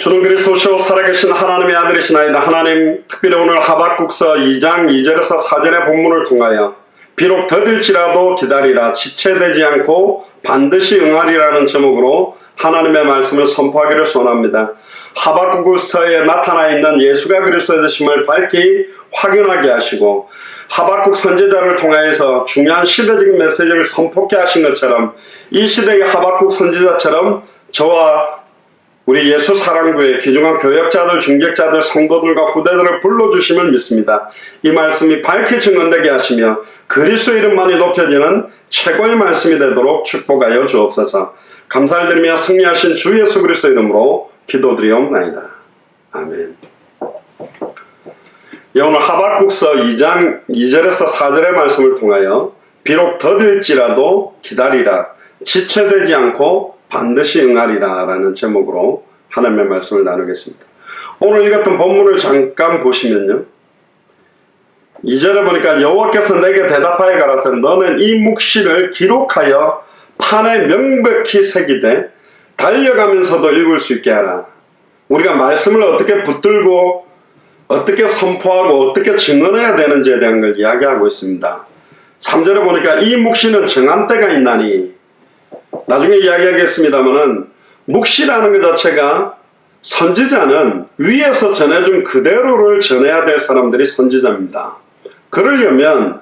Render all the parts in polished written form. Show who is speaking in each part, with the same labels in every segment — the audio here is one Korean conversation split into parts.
Speaker 1: 주는 그리스도시요 살아계신 하나님의 아들이시나이다. 하나님, 특별히 오늘 하박국서 2장 2절에서 4절의 본문을 통하여 비록 더딜지라도 기다리라, 지체되지 않고 반드시 응하리라는 제목으로 하나님의 말씀을 선포하기를 소원합니다. 하박국서에 나타나 있는 예수가 그리스도의 되심을 밝히 확인하게 하시고 하박국 선지자를 통하여서 중요한 시대적인 메시지를 선포케 하신 것처럼 이 시대의 하박국 선지자처럼 저와 우리 예수 사랑교회 귀중한 교역자들, 중직자들, 성도들과 후대들을 불러주심을 믿습니다. 이 말씀이 밝히 증언되게 하시며 그리스도 이름만이 높여지는 최고의 말씀이 되도록 축복하여 주옵소서. 감사를 드리며 승리하신 주 예수 그리스도 이름으로 기도드리옵나이다. 아멘. 오늘 하박국서 2장 2절에서 4절의 말씀을 통하여 비록 더딜지라도 기다리라, 지체되지 않고 반드시 응하리라 라는 제목으로 하나님의 말씀을 나누겠습니다. 오늘 읽었던 본문을 잠깐 보시면요, 2절에 보니까 여호와께서 내게 대답하여 가라사대 너는 이 묵시를 기록하여 판에 명백히 새기되 달려가면서도 읽을 수 있게 하라. 우리가 말씀을 어떻게 붙들고 어떻게 선포하고 어떻게 증언해야 되는지에 대한 걸 이야기하고 있습니다. 3절에 보니까 이 묵시는 정한 때가 있나니, 나중에 이야기하겠습니다만은 묵시라는 것 자체가 선지자는 위에서 전해준 그대로를 전해야 될 사람들이 선지자입니다. 그러려면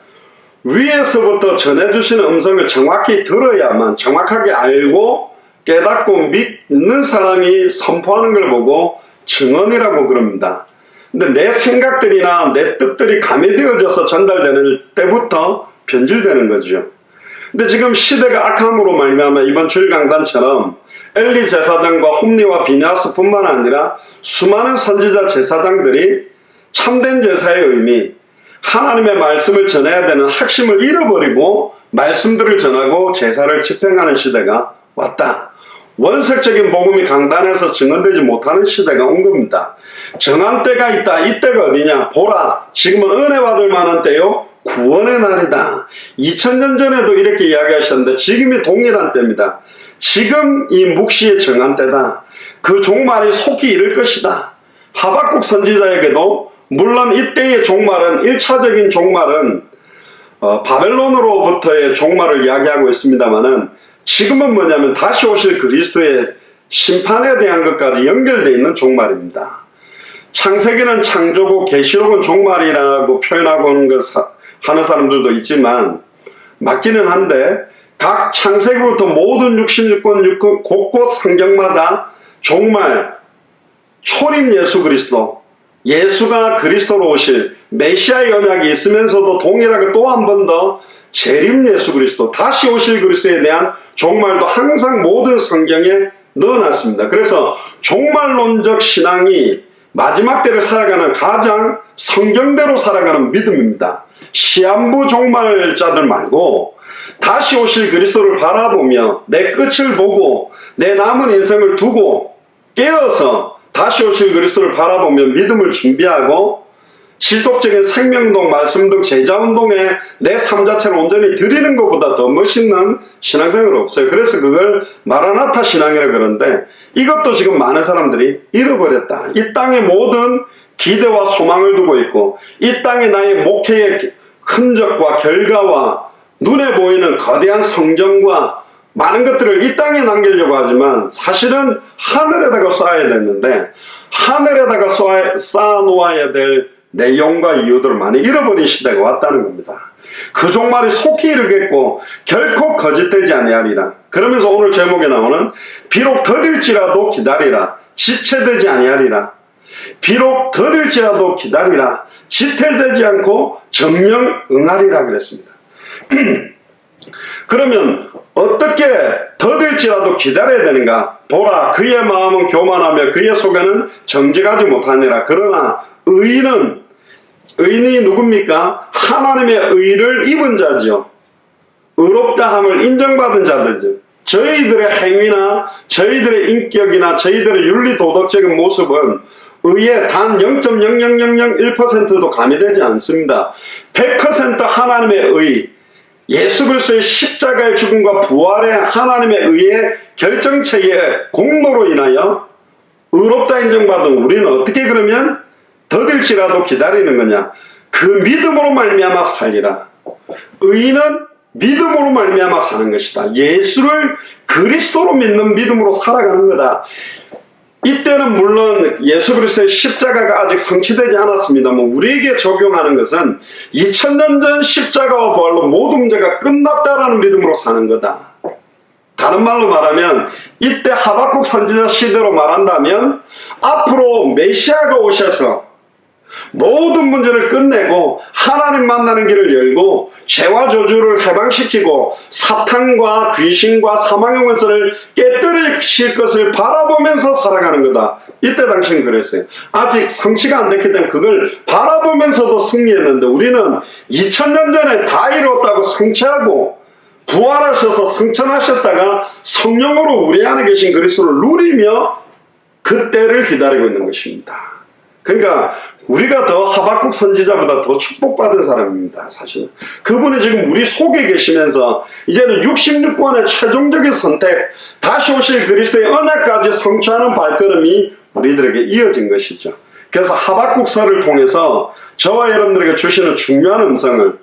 Speaker 1: 위에서부터 전해주시는 음성을 정확히 들어야만, 정확하게 알고 깨닫고 믿는 사람이 선포하는 걸 보고 증언이라고 그럽니다. 근데 내 생각들이나 내 뜻들이 가미되어져서 전달되는 때부터 변질되는 거죠. 근데 지금 시대가 악함으로 말미암아 이번 주일 강단처럼 엘리 제사장과 홈리와 비냐스뿐만 아니라 수많은 선지자 제사장들이 참된 제사의 의미, 하나님의 말씀을 전해야 되는 핵심을 잃어버리고 말씀들을 전하고 제사를 집행하는 시대가 왔다. 원색적인 복음이 강단에서 증언되지 못하는 시대가 온 겁니다. 정한 때가 있다. 이 때가 어디냐? 보라, 지금은 은혜 받을 만한 때요, 구원의 날이다. 2000년 전에도 이렇게 이야기하셨는데 지금이 동일한 때입니다. 지금 이 묵시의 정한 때다. 그 종말이 속히 이를 것이다. 하박국 선지자에게도 물론 이때의 종말은 1차적인 종말은 바벨론으로부터의 종말을 이야기하고 있습니다만은 지금은 뭐냐면 다시 오실 그리스도의 심판에 대한 것까지 연결되어 있는 종말입니다. 창세기는 창조고 계시록은 종말이라고 표현하고 하는 사람들도 있지만 맞기는 한데 각 창세기부터 모든 66권 곳곳 성경마다 종말, 초림 예수 그리스도, 예수가 그리스도로 오실 메시아의 언약이 있으면서도 동일하게 또 한 번 더 재림 예수 그리스도, 다시 오실 그리스도에 대한 종말도 항상 모든 성경에 넣어놨습니다. 그래서 종말론적 신앙이 마지막 때를 살아가는 가장 성경대로 살아가는 믿음입니다. 시한부 종말자들 말고 다시 오실 그리스도를 바라보며 내 끝을 보고 내 남은 인생을 두고 깨어서 다시 오실 그리스도를 바라보며 믿음을 준비하고 지속적인 생명동, 말씀동, 제자운동에 내 삶 자체를 온전히 드리는 것보다 더 멋있는 신앙생활은 없어요. 그래서 그걸 마라나타 신앙이라 그러는데 이것도 지금 많은 사람들이 잃어버렸다. 이 땅에 모든 기대와 소망을 두고 있고 이 땅에 나의 목회의 흔적과 결과와 눈에 보이는 거대한 성정과 많은 것들을 이 땅에 남기려고 하지만 사실은 하늘에다가 쌓아야 되는데 하늘에다가 쌓아놓아야 될 내용과 이유들을 많이 잃어버린 시대가 왔다는 겁니다. 그 종말이 속히 이르겠고 결코 거짓되지 아니하리라. 그러면서 오늘 제목에 나오는 비록 더딜지라도 기다리라, 지체되지 아니하리라. 비록 더딜지라도 기다리라, 지체되지 않고 정령 응하리라 그랬습니다. 그러면 어떻게 더딜지라도 기다려야 되는가? 보라, 그의 마음은 교만하며 그의 속에는 정직하지 못하니라. 그러나 의인이 누굽니까? 하나님의 의를 입은 자죠. 의롭다함을 인정받은 자들죠. 저희들의 행위나 저희들의 인격이나 저희들의 윤리 도덕적인 모습은 의에 단 0.00001%도 가미되지 않습니다. 100% 하나님의 의, 예수 그리스도의 십자가의 죽음과 부활의 하나님의 의의 결정체의 공로로 인하여 의롭다 인정받은 우리는 어떻게 그러면 더딜지라도 기다리는 거냐? 그 믿음으로 말미암아 살리라. 의인은 믿음으로 말미암아 사는 것이다. 예수를 그리스도로 믿는 믿음으로 살아가는 거다. 이때는 물론 예수 그리스도의 십자가가 아직 성취되지 않았습니다만 우리에게 적용하는 것은 2000년 전 십자가와 부활로 모든 문제가 끝났다라는 믿음으로 사는 거다. 다른 말로 말하면 이때 하박국 선지자 시대로 말한다면 앞으로 메시아가 오셔서 모든 문제를 끝내고 하나님 만나는 길을 열고 죄와 저주를 해방시키고 사탄과 귀신과 사망의 원수를 깨뜨리실 것을 바라보면서 살아가는 거다. 이때 당시는 그랬어요. 아직 성취가 안 됐기 때문에 그걸 바라보면서도 승리했는데 우리는 2000년 전에 다 이뤘다고 성취하고 부활하셔서 성천하셨다가 성령으로 우리 안에 계신 그리스도를 누리며 그때를 기다리고 있는 것입니다. 그러니까 우리가 더 하박국 선지자보다 더 축복받은 사람입니다. 사실은 그분이 지금 우리 속에 계시면서 이제는 66권의 최종적인 선택, 다시 오실 그리스도의 언약까지 성취하는 발걸음이 우리들에게 이어진 것이죠. 그래서 하박국서를 통해서 저와 여러분들에게 주시는 중요한 음성을,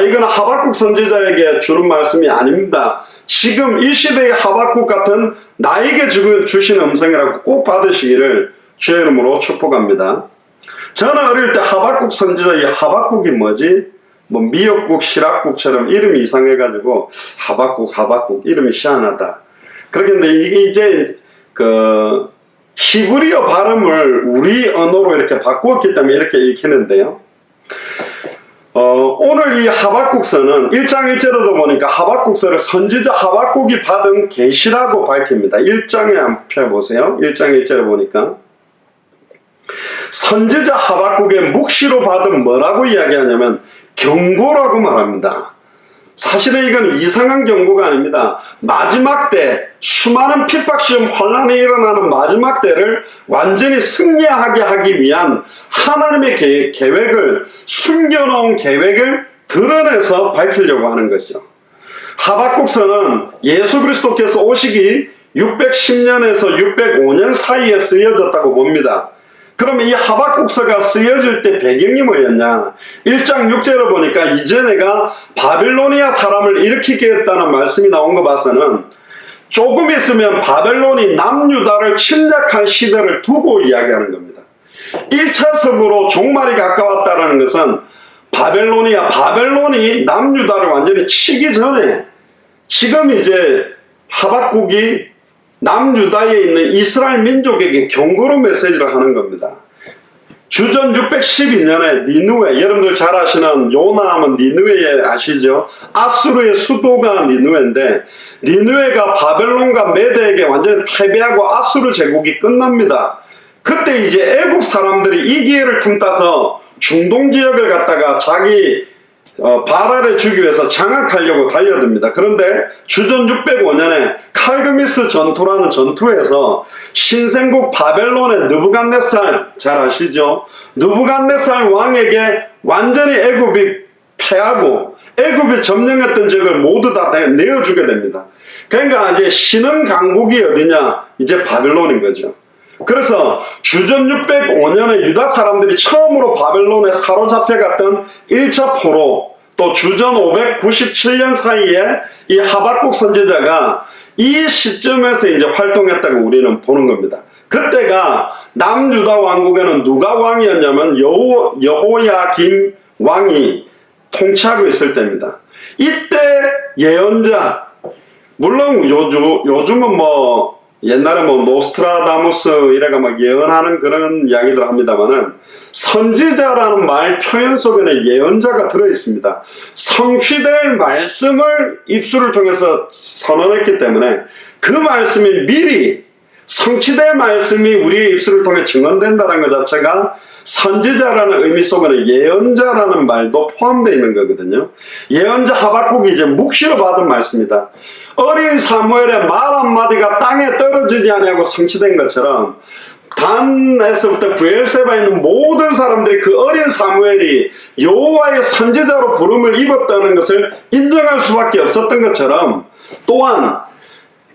Speaker 1: 이건 하박국 선지자에게 주는 말씀이 아닙니다. 지금 이 시대의 하박국 같은 나에게 주시는 음성이라고 꼭 받으시기를 주의 이름으로 축복합니다. 저는 어릴 때 하박국 선지자, 이 하박국이 뭐지? 뭐 미역국, 시락국처럼 이름이 이상해가지고 하박국 이름이 희한하다. 그렇겠는데 이게 이제 그 히브리어 발음을 우리 언어로 이렇게 바꾸었기 때문에 이렇게 읽히는데요. 오늘 이 하박국서는 1장 1절에도 보니까 하박국서를 선지자 하박국이 받은 계시라고 밝힙니다. 1장에 한번 펴보세요. 1장 1절에 보니까 선지자 하박국의 묵시로 받은 뭐라고 이야기하냐면 경고라고 말합니다. 사실은 이건 이상한 경고가 아닙니다. 마지막 때 수많은 핍박시험 혼란이 일어나는 마지막 때를 완전히 승리하게 하기 위한 하나님의 계획을, 숨겨놓은 계획을 드러내서 밝히려고 하는 것이죠. 하박국서는 예수 그리스도께서 오시기 610년에서 605년 사이에 쓰여졌다고 봅니다. 그러면 이 하박국서가 쓰여질 때 배경이 뭐였냐? 1장 6절을 보니까 이제 내가 바빌로니아 사람을 일으키겠다는 말씀이 나온 거 봐서는 조금 있으면 바벨론이 남유다를 침략할 시대를 두고 이야기하는 겁니다. 1차적으로 종말이 가까웠다는 것은 바벨론이 남유다를 완전히 치기 전에 지금 이제 하박국이 남유다에 있는 이스라엘 민족에게 경고로 메시지를 하는 겁니다. 주전 612년에 니느웨, 여러분들 잘 아시는 요나하면 니느웨 아시죠? 아수르의 수도가 니느웨인데 니느웨가 바벨론과 메대에게 완전히 패배하고 아수르 제국이 끝납니다. 그때 이제 애굽 사람들이 이 기회를 틈타서 중동 지역을 갖다가 자기 바랄을 주기 위해서 장악하려고 달려듭니다. 그런데 주전 605년에 칼그미스 전투라는 전투에서 신생국 바벨론의 느부갓네살, 잘 아시죠? 느부갓네살 왕에게 완전히 애굽이 패하고 애굽이 점령했던 지역을 모두 다 내어주게 됩니다. 그러니까 이제 신흥 강국이 어디냐? 이제 바벨론인 거죠. 그래서 주전 605년에 유다 사람들이 처음으로 바벨론에 사로잡혀갔던 1차 포로, 또 주전 597년 사이에 이 하박국 선지자가 이 시점에서 이제 활동했다고 우리는 보는 겁니다. 그때가 남유다 왕국에는 누가 왕이었냐면 여호야김 왕이 통치하고 있을 때입니다. 이때 예언자, 물론 요즘은 뭐 옛날에 뭐 노스트라다무스 이래가 막 예언하는 그런 이야기들 합니다만은 선지자라는 말 표현 속에는 예언자가 들어있습니다. 성취될 말씀을 입술을 통해서 선언했기 때문에 그 말씀이 미리 성취될 말씀이 우리의 입술을 통해 증언된다는 것 자체가 선지자라는 의미 속에는 예언자라는 말도 포함되어 있는 거거든요. 예언자 하박국이 이제 묵시로 받은 말씀이다. 어린 사무엘의 말 한마디가 땅에 떨어지지 아니하고 성취된 것처럼 단에서부터 브엘세바에 있는 모든 사람들이 그 어린 사무엘이 여호와의 선지자로 부름을 입었다는 것을 인정할 수밖에 없었던 것처럼, 또한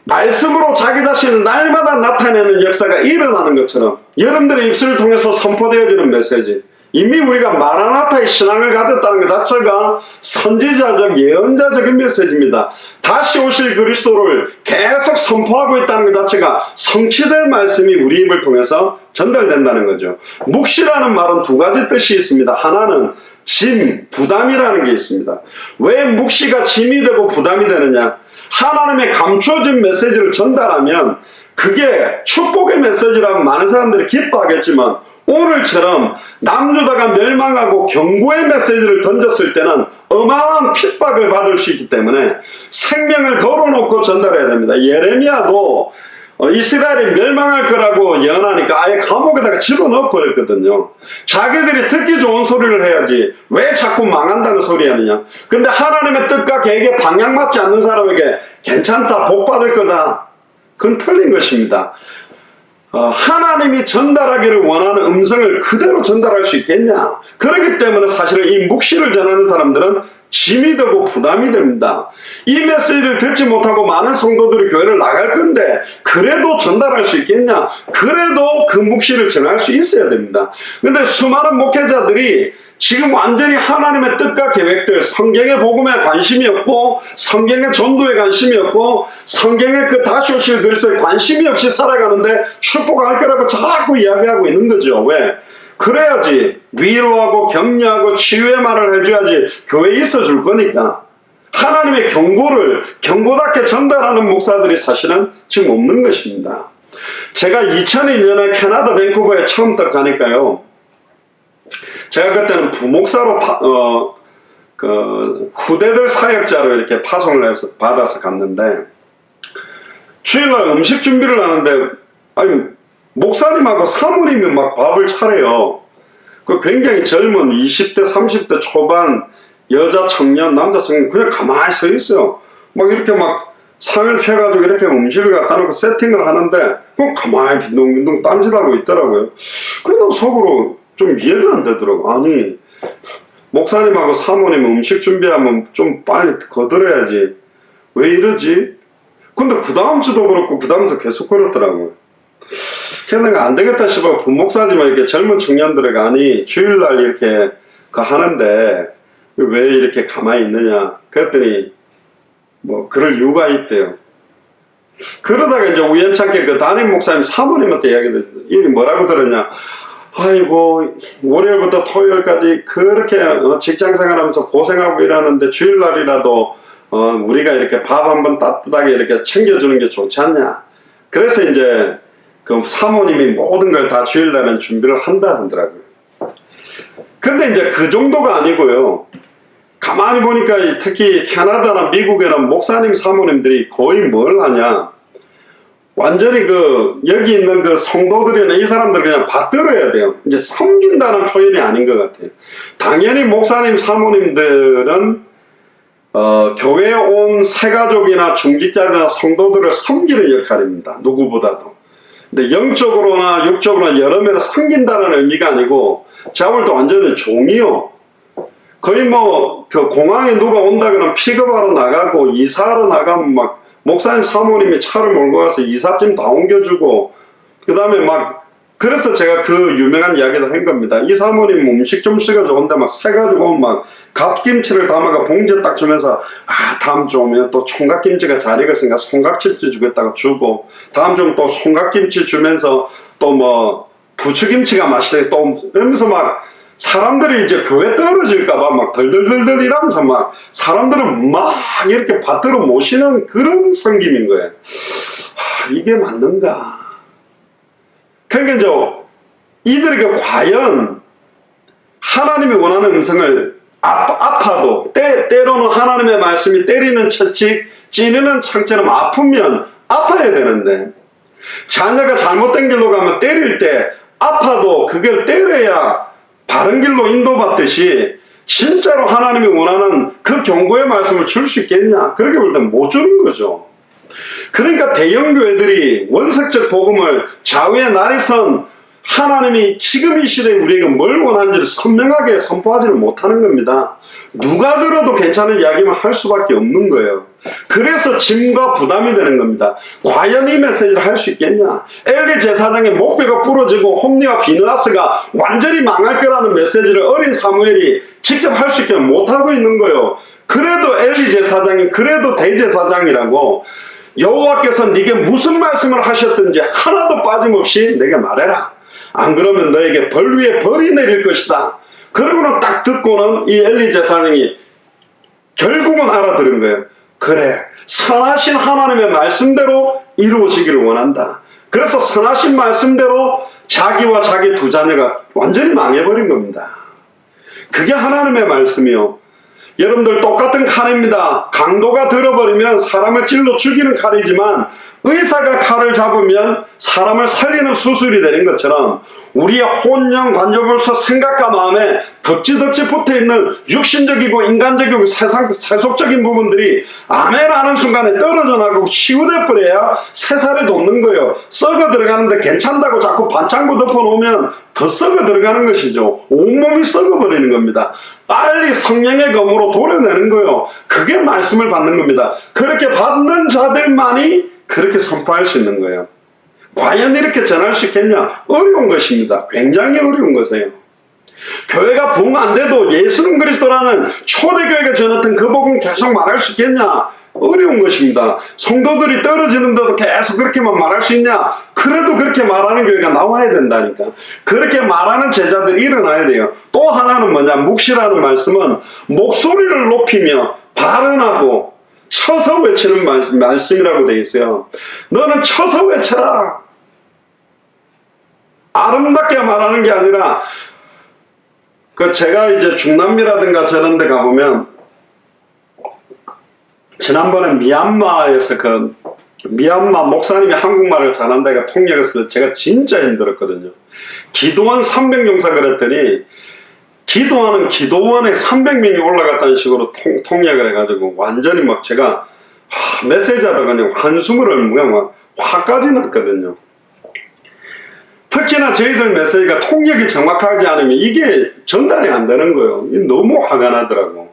Speaker 1: 말씀으로 자기 자신을 날마다 나타내는 역사가 일어나는 것처럼 여러분들의 입술을 통해서 선포되어지는 메시지, 이미 우리가 마라나타의 신앙을 가졌다는 것 자체가 선지자적 예언자적인 메시지입니다. 다시 오실 그리스도를 계속 선포하고 있다는 것 자체가 성취될 말씀이 우리 입을 통해서 전달된다는 거죠. 묵시라는 말은 두 가지 뜻이 있습니다. 하나는 짐, 부담이라는 게 있습니다. 왜 묵시가 짐이 되고 부담이 되느냐? 하나님의 감추어진 메시지를 전달하면 그게 축복의 메시지라면 많은 사람들이 기뻐하겠지만, 오늘처럼 남유다가 멸망하고 경고의 메시지를 던졌을 때는 어마어마한 핍박을 받을 수 있기 때문에 생명을 걸어놓고 전달해야 됩니다. 예레미야도 이스라엘이 멸망할 거라고 예언하니까 아예 감옥에다가 집어넣어 버렸거든요. 자기들이 듣기 좋은 소리를 해야지 왜 자꾸 망한다는 소리 하느냐. 근데 하나님의 뜻과 계획에 방향 맞지 않는 사람에게 괜찮다, 복 받을 거다, 그건 틀린 것입니다. 하나님이 전달하기를 원하는 음성을 그대로 전달할 수 있겠냐. 그렇기 때문에 사실은 이 묵시를 전하는 사람들은 짐이 되고 부담이 됩니다. 이 메시지를 듣지 못하고 많은 성도들이 교회를 나갈 건데 그래도 전달할 수 있겠냐. 그래도 그 묵시를 전할 수 있어야 됩니다. 근데 수많은 목회자들이 지금 완전히 하나님의 뜻과 계획들, 성경의 복음에 관심이 없고 성경의 전도에 관심이 없고 성경의 그 다시 오실 그리스도에 관심이 없이 살아가는데 축복할 거라고 자꾸 이야기하고 있는 거죠. 왜? 그래야지 위로하고 격려하고 치유의 말을 해줘야지 교회에 있어줄 거니까. 하나님의 경고를 경고답게 전달하는 목사들이 사실은 지금 없는 것입니다. 제가 2002년에 캐나다 밴쿠버에 처음 딱 가니까요, 제가 그때는 부목사로 후대들 사역자로 이렇게 파송을 해서 받아서 갔는데, 주일날 음식 준비를 하는데 아니 목사님하고 사모님이 막 밥을 차려요. 그 굉장히 젊은 20대 30대 초반 여자 청년, 남자 청년 그냥 가만히 서 있어요. 막 이렇게 막 상을 펴가지고 이렇게 음식을 갖다 놓고 세팅을 하는데 그냥 가만히 빈둥빈둥 딴짓하고 있더라고요. 그냥 속으로 좀 이해가 안 되더라고. 아니 목사님하고 사모님 음식 준비하면 좀 빨리 거들어야지 왜 이러지? 근데 그 다음 주도 그렇고 그 다음 주 계속 그렇더라고요. 그래서 내가 안 되겠다 싶어 부목사지만 이렇게 젊은 청년들에게 아니 주일날 이렇게 하는데 왜 이렇게 가만히 있느냐 그랬더니 뭐 그럴 이유가 있대요. 그러다가 이제 우연찮게 그 담임 목사님 사모님한테 이야기를 이 뭐라고 들었냐. 아이고 월요일부터 토요일까지 그렇게 직장생활하면서 고생하고 일하는데 주일날이라도 우리가 이렇게 밥 한번 따뜻하게 이렇게 챙겨주는 게 좋지 않냐. 그래서 이제 그 사모님이 모든 걸 다 주일날은 준비를 한다 하더라고요. 근데 이제 그 정도가 아니고요. 가만히 보니까 특히 캐나다나 미국에는 목사님 사모님들이 거의 뭘 하냐. 완전히 여기 있는 그 성도들이나 이 사람들 그냥 받들어야 돼요. 이제 섬긴다는 표현이 아닌 것 같아요. 당연히 목사님 사모님들은 교회에 온 새가족이나 중직자나 성도들을 섬기는 역할입니다. 누구보다도. 근데 영적으로나 육적으로나 여러 면에 섬긴다는 의미가 아니고 제가 볼 때 완전히 종이요. 거의 그 공항에 누가 온다 그러면 픽업하러 나가고 이사하러 나가면 막 목사님 사모님이 차를 몰고 가서 이삿짐 다 옮겨주고 그 다음에 그래서 제가 그 유명한 이야기를 한 겁니다. 이 사모님 음식 좀 식어줘 온데 막 새가지고 막 갓김치를 담아가 봉지에 딱 주면서 다음 주 오면 또 총각김치가 잘 익었으니까 총각김치 주겠다고 주고 다음 주면 또 총각김치 주면서 또 부추김치가 맛있대 또 이러면서 사람들이 이제 교회 떨어질까봐 덜덜덜덜 이러면서 사람들은 이렇게 받들어 모시는 그런 섬김인 거예요. 이게 맞는가? 그러니까 이제 이들에게 과연 하나님이 원하는 음성을 아파도 때로는 하나님의 말씀이 때리는 채찍 찌르는 창처럼 아프면 아파야 되는데 자녀가 잘못된 길로 가면 때릴 때 아파도 그걸 때려야 바른 길로 인도받듯이 진짜로 하나님이 원하는 그 경고의 말씀을 줄 수 있겠냐? 그렇게 볼 땐 못 주는 거죠. 그러니까 대형교회들이 원색적 복음을 좌우에 날이 선 하나님이 지금 이 시대에 우리에게 뭘 원하는지를 선명하게 선포하지를 못하는 겁니다. 누가 들어도 괜찮은 이야기만 할 수밖에 없는 거예요. 그래서 짐과 부담이 되는 겁니다. 과연 이 메시지를 할 수 있겠냐? 엘리 제사장의 목뼈가 부러지고 홈리와 비느하스가 완전히 망할 거라는 메시지를 어린 사무엘이 직접 할 수 있게 못하고 있는 거예요. 그래도 엘리 제사장이 그래도 대제사장이라고 여호와께서 네게 무슨 말씀을 하셨든지 하나도 빠짐없이 내게 말해라. 안 그러면 너에게 벌 위에 벌이 내릴 것이다. 그러고는 딱 듣고는 이 엘리 제사장이 결국은 알아들은 거예요. 그래, 선하신 하나님의 말씀대로 이루어지기를 원한다. 그래서 선하신 말씀대로 자기와 자기 두 자녀가 완전히 망해버린 겁니다. 그게 하나님의 말씀이요. 여러분들 똑같은 칼입니다. 강도가 들어버리면 사람을 찔러 죽이는 칼이지만 의사가 칼을 잡으면 사람을 살리는 수술이 되는 것처럼 우리의 혼영 관절골서 생각과 마음에 덕지덕지 붙어있는 육신적이고 인간적이고 세속적인 부분들이 아멘 하는 순간에 떨어져 나가고 치유돼 버려야 새살이 돋는 거예요. 썩어 들어가는데 괜찮다고 자꾸 반창고 덮어놓으면 더 썩어 들어가는 것이죠. 온몸이 썩어 버리는 겁니다. 빨리 성령의 검으로 도려내는 거예요. 그게 말씀을 받는 겁니다. 그렇게 받는 자들만이 그렇게 선포할 수 있는 거예요. 과연 이렇게 전할 수 있겠냐? 어려운 것입니다. 굉장히 어려운 것이에요. 교회가 부흥 안 돼도 예수는 그리스도라는 초대교회가 전했던 그 복음 계속 말할 수 있겠냐? 어려운 것입니다. 성도들이 떨어지는데도 계속 그렇게만 말할 수 있냐? 그래도 그렇게 말하는 교회가 나와야 된다니까. 그렇게 말하는 제자들이 일어나야 돼요. 또 하나는 뭐냐? 묵시라는 말씀은 목소리를 높이며 발언하고 쳐서 외치는 말씀이라고 되어 있어요. 너는 쳐서 외쳐라. 아름답게 말하는 게 아니라 제가 이제 중남미라든가 저런 데 가보면 지난번에 미얀마에서 미얀마 목사님이 한국말을 잘한다니까 통역했을 때 제가 진짜 힘들었거든요. 기도원 300용사 그랬더니 기도하는 기도원에 300명이 올라갔다는 식으로 통역을 해가지고 완전히 막 제가 메시지하다 그냥 한숨을 막 화까지 났거든요. 특히나 저희들 메시지가 통역이 정확하지 않으면 이게 전달이 안 되는 거예요. 너무 화가 나더라고.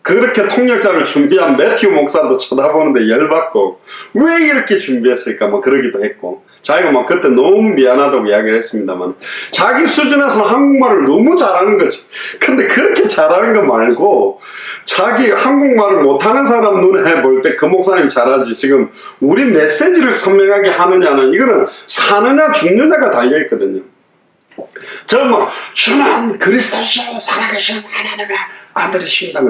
Speaker 1: 그렇게 통역자를 준비한 매튜 목사도 쳐다보는데 열받고 왜 이렇게 준비했을까 뭐 그러기도 했고 자기가 막 그때 너무 미안하다고 이야기를 했습니다만 자기 수준에서는 한국말을 너무 잘하는 거지. 근데 그렇게 잘하는 거 말고 자기 한국말을 못하는 사람 눈에 볼 때 그 목사님 잘하지 지금 우리 메시지를 선명하게 하느냐는 이거는 사느냐 죽느냐가 달려있거든요. 저는 막 주는 그리스도시요 살아계신 하나님의 아들이십니다.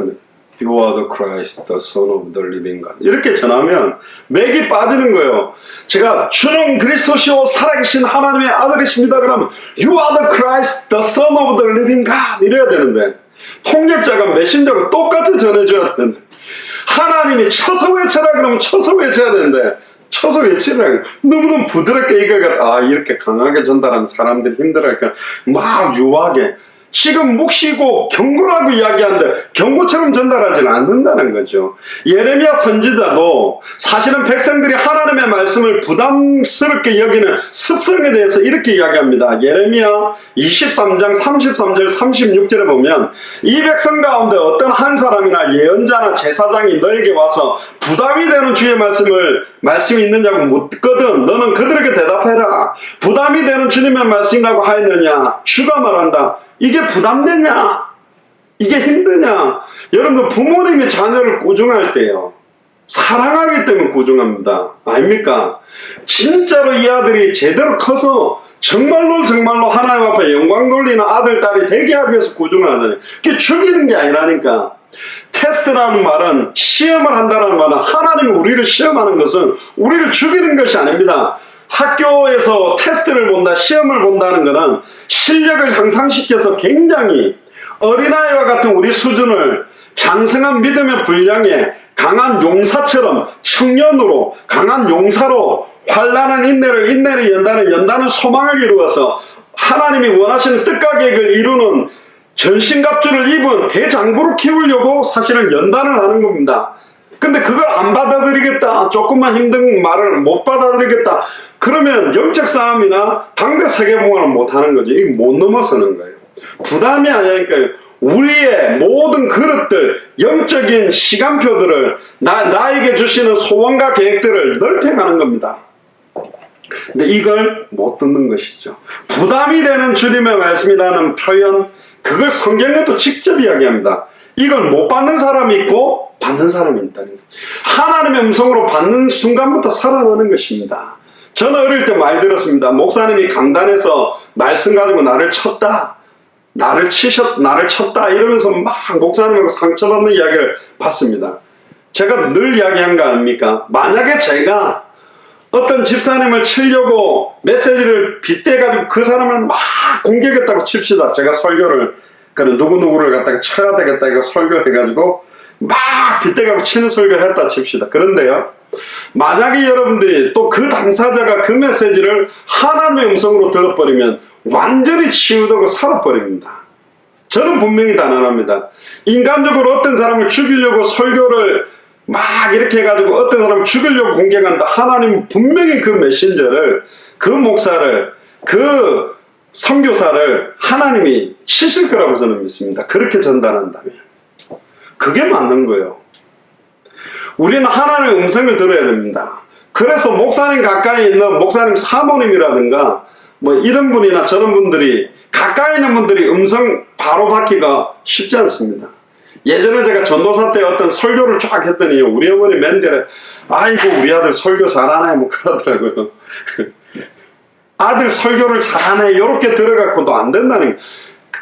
Speaker 1: You are the Christ, the Son of the Living God. 이렇게 전하면 맥이 빠지는 거예요. 제가 주는 그리스도시요 살아계신 하나님의 아들이십니다. 그러면 You are the Christ, the Son of the Living God. 이래야 되는데 통역자가 메신저가 똑같이 전해줘야 되는데 하나님이 쳐서 외쳐라 그러면 쳐서 외쳐야 되는데 쳐서 외치라 너무너무 부드럽게 이거가 이렇게 강하게 전달하는 사람들이 힘들어하니까 막 유하게 지금 묵시고 경고라고 이야기하는데 경고처럼 전달하지는 않는다는 거죠. 예레미야 선지자도 사실은 백성들이 하나님의 말씀을 부담스럽게 여기는 습성에 대해서 이렇게 이야기합니다. 예레미야 23장 33절 36절에 보면 이 백성 가운데 어떤 한 사람이나 예언자나 제사장이 너에게 와서 부담이 되는 주의 말씀이 있느냐고 묻거든 너는 그들에게 대답해라. 부담이 되는 주님의 말씀이라고 하였느냐? 주가 말한다. 이게 부담되냐? 이게 힘드냐? 여러분들 부모님이 자녀를 고중할 때요. 사랑하기 때문에 고중합니다. 아닙니까? 진짜로 이 아들이 제대로 커서 정말로 하나님 앞에 영광 돌리는 아들, 딸이 되게 하기 위해서 고중하잖아요. 그게 죽이는 게 아니라니까. 테스트라는 말은 시험을 한다는 말은 하나님이 우리를 시험하는 것은 우리를 죽이는 것이 아닙니다. 학교에서 테스트를 본다, 시험을 본다는 것은 실력을 향상시켜서 굉장히 어린아이와 같은 우리 수준을 장성한 믿음의 분량에 강한 용사처럼 청년으로 강한 용사로 환난한 인내를 연다는 소망을 이루어서 하나님이 원하시는 뜻과 계획을 이루는 전신갑주를 입은 대장부로 키우려고 사실은 연단을 하는 겁니다. 근데 그걸 안 받아들이겠다, 조금만 힘든 말을 못 받아들이겠다, 그러면 영적 싸움이나 당대 세계봉화는 못하는 거죠. 이게 못 넘어서는 거예요. 부담이 아니니까요. 우리의 모든 그릇들, 영적인 시간표들을 나에게 주시는 소원과 계획들을 넓혀가는 겁니다. 근데 이걸 못 듣는 것이죠. 부담이 되는 주님의 말씀이라는 표현, 그걸 성경에도 직접 이야기합니다. 이걸 못 받는 사람이 있고 받는 사람이 있다는 거예요. 하나님의 음성으로 받는 순간부터 살아나는 것입니다. 저는 어릴 때 많이 들었습니다. 목사님이 강단에서 말씀 가지고 나를 쳤다, 나를 쳤다 이러면서 막 목사님하고 상처받는 이야기를 봤습니다. 제가 늘 이야기한 거 아닙니까? 만약에 제가 어떤 집사님을 치려고 메시지를 빗대가지고 그 사람을 막 공격했다고 칩시다. 제가 설교를, 그런 누구누구를 갖다가 쳐야 되겠다 이거 설교를 해가지고 막 빗대가지고 치는 설교를 했다 칩시다. 그런데요, 만약에 여러분들이 또 그 당사자가 그 메시지를 하나님의 음성으로 들어버리면 완전히 치유되고 살아버립니다. 저는 분명히 단언합니다. 인간적으로 어떤 사람을 죽이려고 설교를 막 이렇게 해가지고 어떤 사람을 죽이려고 공격한다. 하나님 분명히 그 메신저를, 그 목사를, 그 선교사를 하나님이 치실 거라고 저는 믿습니다. 그렇게 전달한다면. 그게 맞는 거예요. 우리는 하나님의 음성을 들어야 됩니다. 그래서 목사님 가까이 있는 목사님 사모님이라든가 뭐 이런 분이나 저런 분들이, 가까이 있는 분들이 음성 바로 받기가 쉽지 않습니다. 예전에 제가 전도사 때 어떤 설교를 쫙 했더니 우리 어머니 맨들에 아이고 우리 아들 설교 잘하네 뭐 그러더라고요. 아들 설교를 잘하네 이렇게 들어갖고도 안 된다는,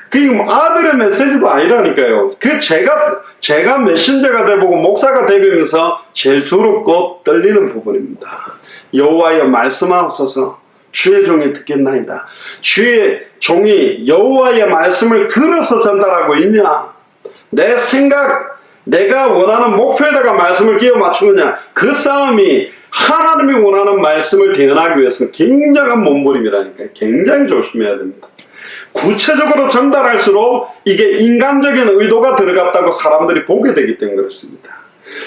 Speaker 1: 그 아들의 메시지도 아니라니까요. 그 제가 메신저가 되고 목사가 되면서 제일 두렵고 떨리는 부분입니다. 여호와여 말씀하옵소서, 주의 종이 듣겠나이다. 주의 종이 여호와의 말씀을 들어서 전달하고 있냐, 내 생각, 내가 원하는 목표에다가 말씀을 끼워 맞추느냐, 그 싸움이 하나님이 원하는 말씀을 대언하기 위해서는 굉장한 몸부림이라니까요. 굉장히 조심해야 됩니다. 구체적으로 전달할수록 이게 인간적인 의도가 들어갔다고 사람들이 보게 되기 때문에 그렇습니다.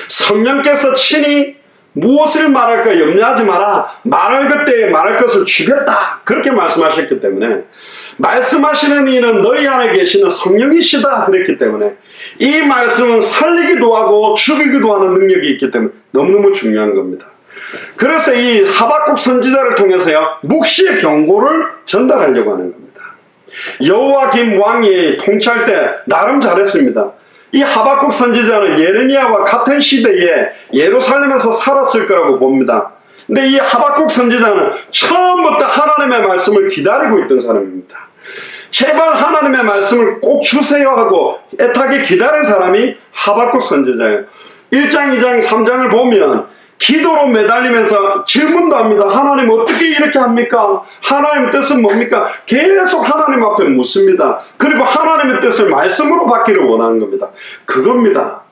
Speaker 1: 성령께서 친히 무엇을 말할까 염려하지 마라, 말할 그때에 말할 것을 주겠다, 그렇게 말씀하셨기 때문에, 말씀하시는 이는 너희 안에 계시는 성령이시다 그랬기 때문에 이 말씀은 살리기도 하고 죽이기도 하는 능력이 있기 때문에 너무너무 중요한 겁니다. 그래서 이 하박국 선지자를 통해서요, 묵시의 경고를 전달하려고 하는 겁니다. 여호와김 왕이 통치할 때 나름 잘했습니다. 이 하박국 선지자는 예레미야와 같은 시대에 예루살렘에서 살았을 거라고 봅니다. 근데 이 하박국 선지자는 처음부터 하나님의 말씀을 기다리고 있던 사람입니다. 제발 하나님의 말씀을 꼭 주세요 하고 애타게 기다린 사람이 하박국 선지자예요. 1장, 2장, 3장을 보면 기도로 매달리면서 질문도 합니다. 하나님 어떻게 이렇게 합니까? 하나님의 뜻은 뭡니까? 계속 하나님 앞에 묻습니다. 그리고 하나님의 뜻을 말씀으로 받기를 원하는 겁니다. 그겁니다.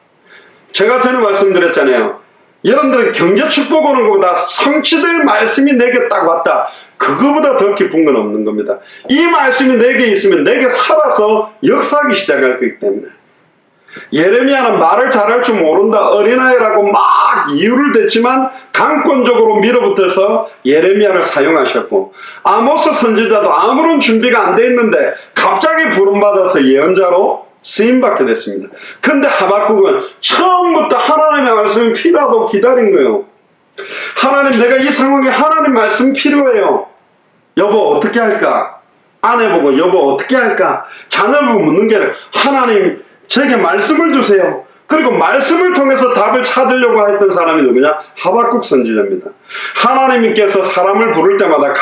Speaker 1: 제가 전에 말씀드렸잖아요. 여러분들은 경제 축복 오는 것보다 성취될 말씀이 내게 딱 왔다, 그거보다 더 기쁜 건 없는 겁니다. 이 말씀이 내게 있으면 내게 살아서 역사하기 시작할 거기 때문에. 예레미야는 말을 잘할 줄 모른다, 어린아이라고 막 이유를 댔지만 강권적으로 밀어붙여서 예레미야를 사용하셨고, 아모스 선지자도 아무런 준비가 안 돼 있는데 갑자기 부름받아서 예언자로 쓰임받게 됐습니다. 근데 하박국은 처음부터 하나님의 말씀이 필요하다고 기다린 거예요. 하나님, 내가 이 상황에 하나님 말씀 필요해요. 여보 어떻게 할까? 아내 보고 여보 어떻게 할까? 자녀 보고 묻는 게 아니라 하나님 저에게 말씀을 주세요. 그리고 말씀을 통해서 답을 찾으려고 했던 사람이 누구냐? 하박국 선지자입니다. 하나님께서 사람을 부를 때마다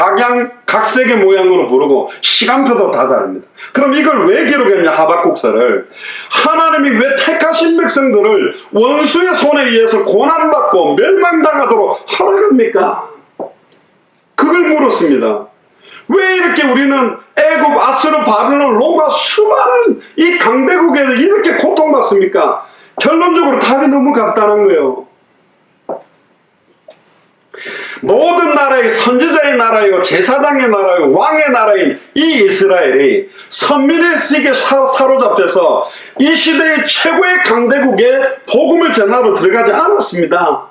Speaker 1: 각색의 모양으로 부르고 시간표도 다 다릅니다. 그럼 이걸 왜 기록했냐? 하박국서를. 하나님이 왜 택하신 백성들을 원수의 손에 의해서 고난받고 멸망당하도록 허락합니까? 그걸 물었습니다. 왜 이렇게 우리는 애굽, 아수르, 바벨론, 로마 수많은 이 강대국에서 이렇게 고통받습니까? 결론적으로 답이 너무 간단한 거예요. 모든 나라의 선지자의 나라요, 제사장의 나라요, 왕의 나라인 이 이스라엘이 선민의 시기에 사로잡혀서 이 시대의 최고의 강대국에 복음을 전하러 들어가지 않았습니다.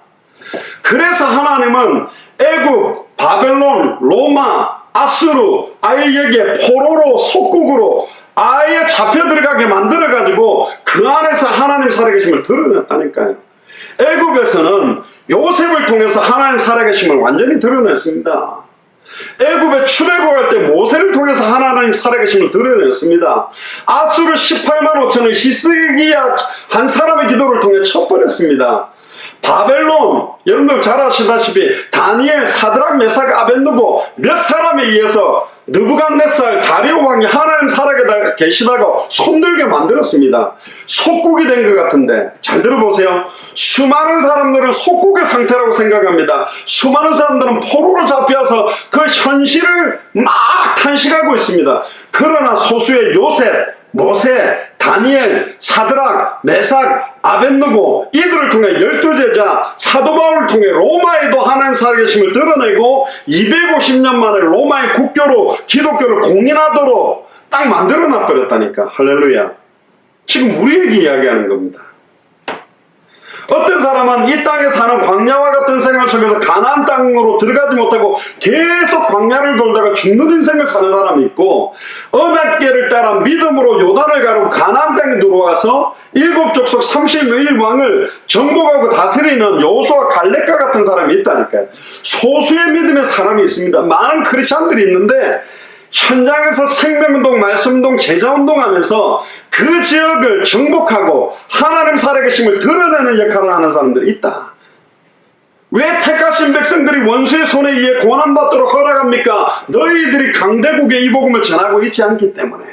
Speaker 1: 그래서 하나님은 애굽, 바벨론, 로마, 아수르, 아예 여기에 포로로 속국으로 아예 잡혀 들어가게 만들어가지고 그 안에서 하나님 살아계심을 드러냈다니까요. 애굽에서는 요셉을 통해서 하나님 살아계심을 완전히 드러냈습니다. 애굽에 출애굽할 때 모세를 통해서 하나님 살아계심을 드러냈습니다. 아수르 18만 5천을 히스기야 한 사람의 기도를 통해 쳐버렸습니다. 바벨론, 여러분들 잘 아시다시피 다니엘, 사드락, 메삭, 아벳느고 몇 사람에 의해서 느부갓네살, 다리오 왕이 하나님 살아계시다가 손들게 만들었습니다. 속국이 된 것 같은데 잘 들어보세요. 수많은 사람들은 속국의 상태라고 생각합니다. 수많은 사람들은 포로로 잡혀서 그 현실을 막 탄식하고 있습니다. 그러나 소수의 요셉, 모세, 다니엘, 사드락, 메삭, 아벳느고 이들을 통해 12제자 사도 바울을 통해 로마에도 하나님 살아계심을 드러내고 250년 만에 로마의 국교로 기독교를 공인하도록 딱 만들어놔 버렸다니까. 할렐루야. 지금 우리에게 이야기하는 겁니다. 어떤 사람은 이 땅에 사는 광야와 같은 생활 속에서 가나안 땅으로 들어가지 못하고 계속 광야를 돌다가 죽는 인생을 사는 사람이 있고, 언약궤를 따라 믿음으로 요단을 가르고 가나안 땅에 들어와서 7족속 31왕을 정복하고 다스리는 여호수아 갈렙과 같은 사람이 있다니까요. 소수의 믿음의 사람이 있습니다. 많은 크리스찬들이 있는데 현장에서 생명운동, 말씀운동, 제자운동 하면서 그 지역을 정복하고 하나님 살아계심을 드러내는 역할을 하는 사람들이 있다. 왜 택하신 백성들이 원수의 손에 의해 고난받도록 허락합니까? 너희들이 강대국에 이 복음을 전하고 있지 않기 때문에.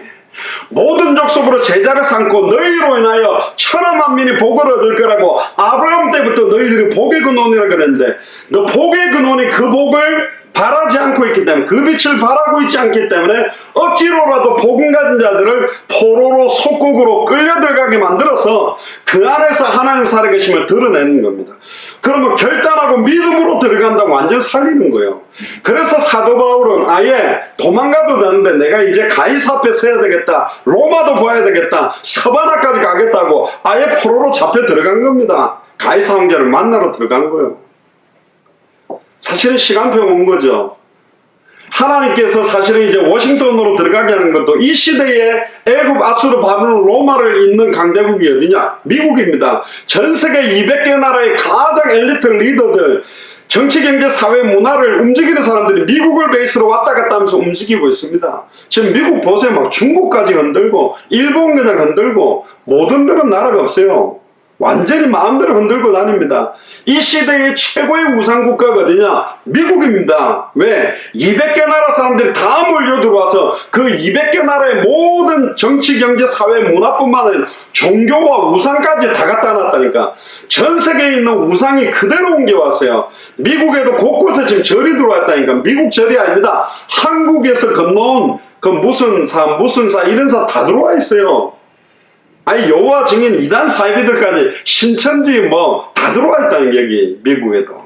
Speaker 1: 모든 족속으로 제자를 삼고 너희로 인하여 천하 만민이 복을 얻을 거라고 아브라함 때부터 너희들이 복의 근원이라 그랬는데, 너 복의 근원이 그 복을 바라지 않고 있기 때문에, 그 빛을 바라고 있지 않기 때문에 억지로라도 복음 가진 자들을 포로로 속국으로 끌려 들어가게 만들어서 그 안에서 하나님 살아계심을 드러내는 겁니다. 그러면 결단하고 믿음으로 들어간다고 완전 살리는 거예요. 그래서 사도 바울은 아예 도망가도 되는데 내가 이제 가이사 앞에 서야 되겠다, 로마도 봐야 되겠다, 서바나까지 가겠다고 아예 포로로 잡혀 들어간 겁니다. 가이사 황제를 만나러 들어간 거예요. 사실은 시간표 온 거죠. 하나님께서 사실은 이제 워싱턴으로 들어가게 하는 것도 이 시대에 애굽, 아수르, 바벨론, 로마를 잇는 강대국이 어디냐? 미국입니다. 전 세계 200개 나라의 가장 엘리트 리더들, 정치, 경제, 사회, 문화를 움직이는 사람들이 미국을 베이스로 왔다 갔다 하면서 움직이고 있습니다. 지금 미국 보세요. 막 중국까지 흔들고 일본 그냥 흔들고 못 흔드는 나라가 없어요. 완전히 마음대로 흔들고 다닙니다. 이 시대의 최고의 우상국가가 어디냐? 미국입니다. 왜? 200개 나라 사람들이 다 몰려 들어와서 그 200개 나라의 모든 정치, 경제, 사회, 문화뿐만 아니라 종교와 우상까지 다 갖다 놨다니까. 전 세계에 있는 우상이 그대로 옮겨왔어요. 미국에도 곳곳에 지금 절이 들어왔다니까. 미국 절이 아닙니다. 한국에서 건너온 그 무슨 사 이런 사 다 들어와 있어요. 아니 여호와 증인 이단 사이비들까지 신천지 뭐 다 들어와 있다는 여기 미국에도.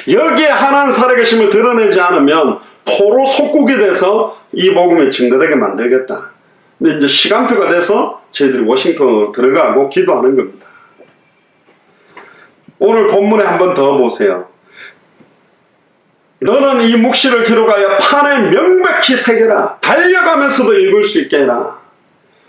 Speaker 1: 여기에 하나님 살아계심을 드러내지 않으면 포로 속국이 돼서 이 복음이 증거되게 만들겠다. 근데 이제 시간표가 돼서 저희들이 워싱턴으로 들어가고 기도하는 겁니다. 오늘 본문에 한 번 더 보세요. 너는 이 묵시를 기록하여 판에 명백히 새겨라. 달려가면서도 읽을 수 있게 해라.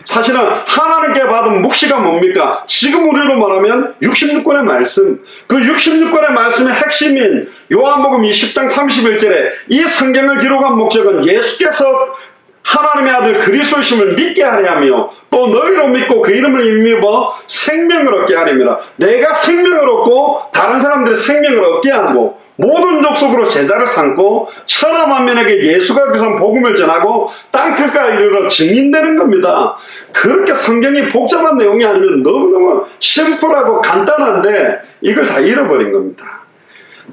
Speaker 1: 사실은 하나님께 받은 묵시가 뭡니까? 지금 우리로 말하면 66권의 말씀, 그 66권의 말씀의 핵심인 요한복음 20장 31절에 이 성경을 기록한 목적은 예수께서 하나님의 아들 그리스도이심을 믿게 하려 하며 또 너희로 믿고 그 이름을 힘입어 생명을 얻게 하려니라. 내가 생명을 얻고 다른 사람들이 생명을 얻게 하고 모든 족속으로 제자를 삼고 천하 만민에게 예수가 그리스도의 복음을 전하고 땅끝까지 이르러 증인되는 겁니다. 그렇게 성경이 복잡한 내용이 아니면 너무너무 심플하고 간단한데 이걸 다 잃어버린 겁니다.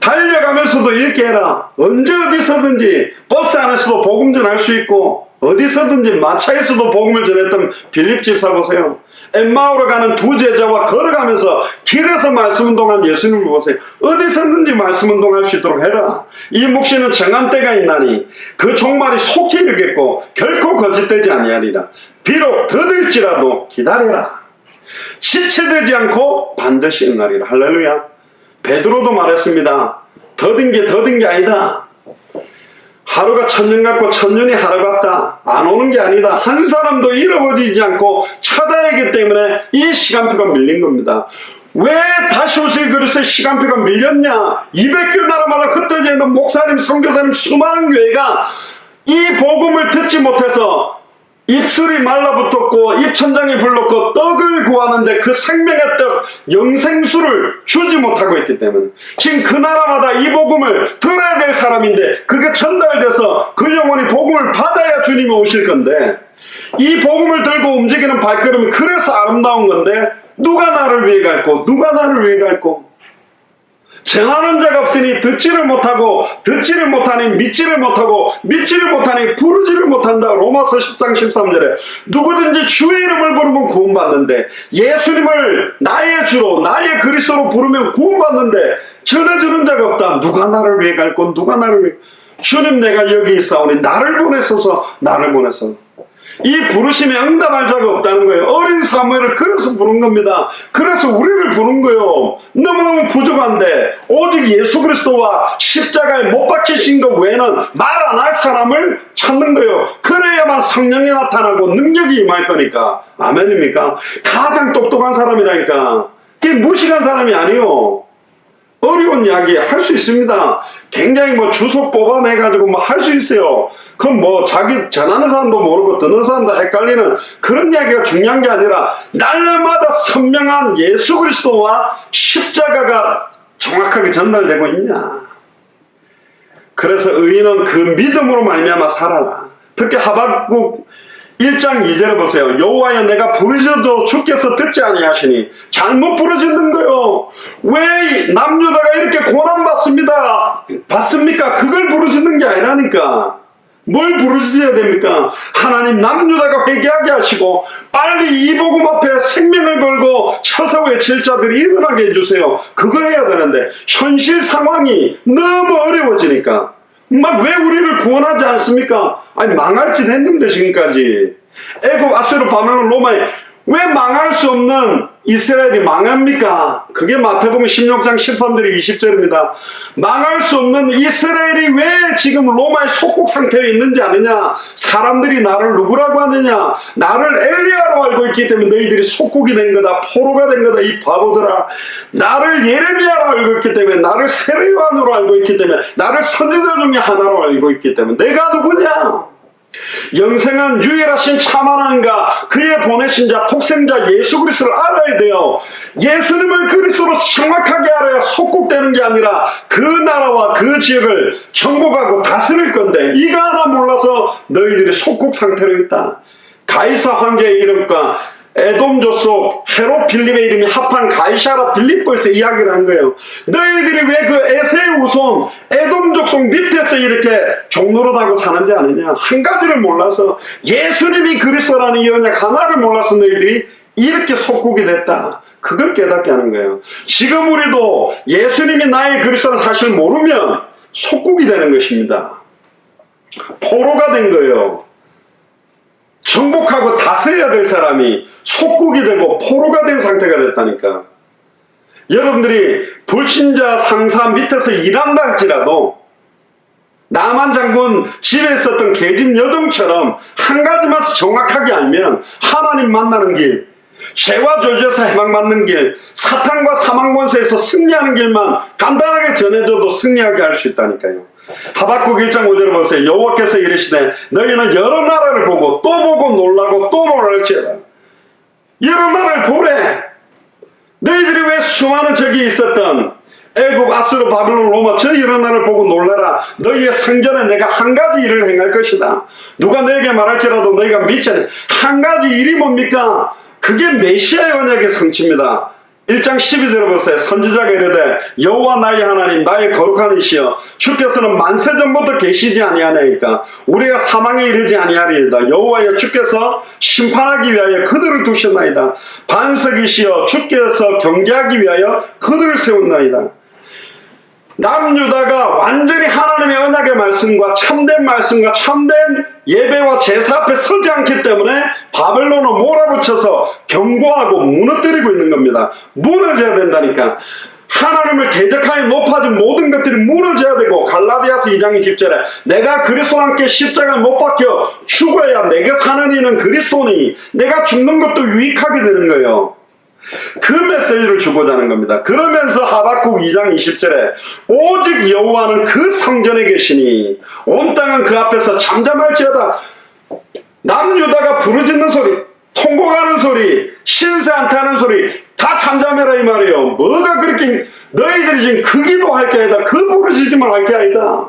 Speaker 1: 달려가면서도 읽게 해라. 언제 어디서든지 버스 안에서도 복음 전할 수 있고 어디서든지 마차에서도 복음을 전했던 빌립 집사 보세요. 엠마오로 가는 두 제자와 걸어가면서 길에서 말씀 운동한 예수님을 보세요. 어디서든지 말씀 운동할 수 있도록 해라. 이 묵시는 정한 때가 있나니 그 종말이 속히 이르겠고 결코 거짓되지 아니하리라. 비록 더딜지라도 기다려라. 지체되지 않고 반드시 응하리라. 할렐루야. 베드로도 말했습니다. 더딘 게 아니다. 하루가 천년 같고 천년이 하루 같다. 안 오는 게 아니다. 한 사람도 잃어버리지 않고 찾아야 하기 때문에 이 시간표가 밀린 겁니다. 왜 다시 오실 그리스도의 시간표가 밀렸냐? 200개 나라마다 흩어져 있는 목사님, 선교사님 수많은 교회가 이 복음을 듣지 못해서 입술이 말라붙었고 입천장이 불렀고 떡을 구하는데 그 생명의 떡 영생수를 주지 못하고 있기 때문에 지금 그 나라마다 이 복음을 들어야 될 사람인데 그게 전달돼서 그 영혼이 복음을 받아야 주님이 오실 건데 이 복음을 들고 움직이는 발걸음이 그래서 아름다운 건데 누가 나를 위해 갈고 누가 나를 위해 갈고 전하는 자가 없으니 듣지를 못하고 듣지를 못하니 믿지를 못하고 믿지를 못하니 부르지를 못한다. 로마서 10장 13절에 누구든지 주의 이름을 부르면 구원받는데 예수님을 나의 주로 나의 그리스도로 부르면 구원받는데 전해주는 자가 없다. 누가 나를 위해 갈고 누가 나를 위해 주님 내가 여기 있사오니 나를 보내소서 나를 보내소서. 이 부르심에 응답할 자가 없다는 거예요. 어린 사무엘을 그래서 부른 겁니다. 그래서 우리를 부른 거예요. 너무너무 부족한데 오직 예수 그리스도와 십자가에 못 박히신 것 외에는 말 안 할 사람을 찾는 거예요. 그래야만 성령이 나타나고 능력이 임할 거니까. 아멘입니까? 가장 똑똑한 사람이라니까. 그게 무식한 사람이 아니에요. 어려운 이야기 할 수 있습니다. 굉장히 주소 뽑아내가지고 할 수 있어요. 그럼 자기 전하는 사람도 모르고 듣는 사람도 헷갈리는 그런 이야기가 중요한 게 아니라 날마다 선명한 예수 그리스도와 십자가가 정확하게 전달되고 있냐. 그래서 의인은 그 믿음으로 말미암아 살아라. 특히 하박국 1장 2절에 보세요. 여호와여 내가 부르짖어도 주께서 듣지 아니하시니 잘못 부르짖는 거요. 왜 남유다가 이렇게 고난받습니다. 받습니까? 그걸 부르짖는 게 아니라니까. 뭘 부르짖어야 됩니까? 하나님 남유다가 회개하게 하시고 빨리 이 복음 앞에 생명을 걸고 쳐서 외칠 자들이 일어나게 해주세요. 그거 해야 되는데 현실 상황이 너무 어려워지니까 왜 우리를 구원하지 않습니까? 아니 망할 짓 했는데 지금까지 애굽 아수르 바벨론 로마에 왜 망할 수 없는 이스라엘이 망합니까? 그게 마태복음 16장 13절 20절입니다. 망할 수 없는 이스라엘이 왜 지금 로마의 속국 상태에 있는지 아느냐? 사람들이 나를 누구라고 하느냐? 나를 엘리야로 알고 있기 때문에 너희들이 속국이 된 거다. 포로가 된 거다. 이 바보들아. 나를 예레미야로 알고 있기 때문에 나를 세례요한으로 알고 있기 때문에 나를 선지자 중에 하나로 알고 있기 때문에 내가 누구냐? 영생은 유일하신 참 하나님과 그의 보내신 자 독생자 예수 그리스도를 알아야 돼요. 예수님을 그리스도로 정확하게 알아야 속국되는 게 아니라 그 나라와 그 지역을 정복하고 다스릴 건데 이거 하나 몰라서 너희들이 속국 상태로 있다. 가이사 황제의 이름과 에돔 족속 헤롯 빌립의 이름이 합한 가이사라 빌립보에서 이야기를 한 거예요. 너희들이 왜 그 에세의 후손 에돔 족속 밑에서 이렇게 종노릇하고 사는지 아느냐? 한 가지를 몰라서 예수님이 그리스도라는 이 언약 하나를 몰라서 너희들이 이렇게 속국이 됐다. 그걸 깨닫게 하는 거예요. 지금 우리도 예수님이 나의 그리스도라는 사실을 모르면 속국이 되는 것입니다. 포로가 된 거예요. 정복하고 다스려야 될 사람이 속국이 되고 포로가 된 상태가 됐다니까. 여러분들이 불신자 상사 밑에서 일한다 할지라도 나만 장군 집에 있었던 계집 여종처럼 한 가지만 정확하게 알면 하나님 만나는 길, 죄와 저주에서 해방받는 길, 사탄과 사망 권세에서 승리하는 길만 간단하게 전해줘도 승리하게 할 수 있다니까요. 하박국 1장 5절을 보세요. 여호와께서 이르시되 너희는 여러 나라를 보고 또 보고 놀라고 또 놀랄지어다. 여러 나라를 보래. 너희들이 왜 수많은 적이 있었던 애굽, 아수르, 바벨론, 로마 저 여러 나라를 보고 놀라라. 너희의 성전에 내가 한 가지 일을 행할 것이다. 누가 너에게 말할지라도 너희가 믿지 않는 한 가지 일이 뭡니까? 그게 메시아의 언약의 성취입니다. 1장 12절을 보세요. 선지자가 이르되 여호와 나의 하나님 나의 거룩한 이시여 주께서는 만세 전부터 계시지 아니하나이까 우리가 사망에 이르지 아니하리이다. 여호와여 주께서 심판하기 위하여 그들을 두셨나이다. 반석이시여 주께서 경계하기 위하여 그들을 세웠나이다. 남유다가 완전히 하나님의 언약의 말씀과 참된 예배와 제사 앞에 서지 않기 때문에 바벨론을 몰아붙여서 경고하고 무너뜨리고 있는 겁니다. 무너져야 된다니까. 하나님을 대적하여 높아진 모든 것들이 무너져야 되고, 갈라디아서 2장 20절에 내가 그리스도와 함께 십자가에 못 박혀 죽어야 내게 사는 이는 그리스도니 내가 죽는 것도 유익하게 되는 거예요. 그 메시지를 주고자 하는 겁니다. 그러면서 하박국 2장 20절에 오직 여호와는 그 성전에 계시니 온 땅은 그 앞에서 잠잠할지어다. 남유다가 부르짖는 소리, 통곡하는 소리, 신세 한탄하는 소리 다 잠잠해라 이 말이에요. 뭐가 그렇게 너희들이 지금 그 기도할 게 아니다, 그 부르짖음을 할 게 아니다.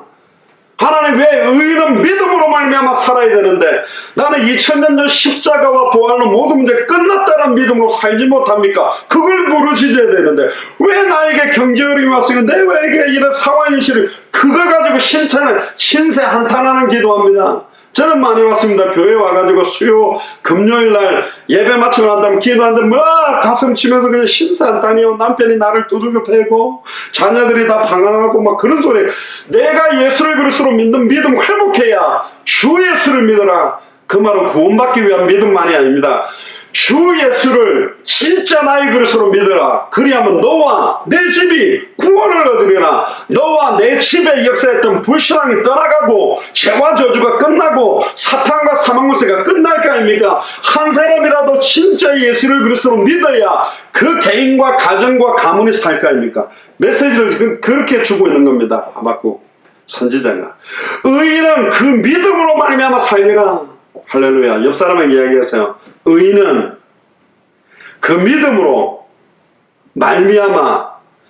Speaker 1: 하나님, 왜 의인은 믿음으로 말미암아 살아야 되는데 나는 2000년 전 십자가와 부활로 모든 문제 끝났다는 믿음으로 살지 못합니까? 그걸 부르짖어야 되는데 왜 나에게 경제 어려움이 왔으니까 내게 이런 상황이 싫어, 그거 가지고 신세 한탄하는 기도합니다. 저는 많이 왔습니다. 교회 와가지고 수요 금요일날 예배 마치고 난 다음에 기도하는데 뭐 가슴 치면서 그냥 신세한탄이요. 남편이 나를 두들겨 패고 자녀들이 다 방황하고 막 그런 소리. 내가 예수를 그리스도로 믿는 믿음 회복해야 주 예수를 믿어라. 그 말은 구원받기 위한 믿음만이 아닙니다. 주 예수를 진짜 나의 그리스도로 믿어라. 그리하면 너와 내 집이 구원을 얻으리라. 너와 내 집에 역사했던 불신앙이 떠나가고 죄와 저주가 끝나고 사탄과 사망물세가 끝날 거 아닙니까? 한 사람이라도 진짜 예수를 그리스도로 믿어야 그 개인과 가정과 가문이 살 거 아닙니까? 메시지를 그렇게 주고 있는 겁니다. 하박국 선지자가. 의인은 그 믿음으로 말미암아 살리라. 할렐루야. 옆 사람에게 이야기하세요. 의인은 그 믿음으로 말미암아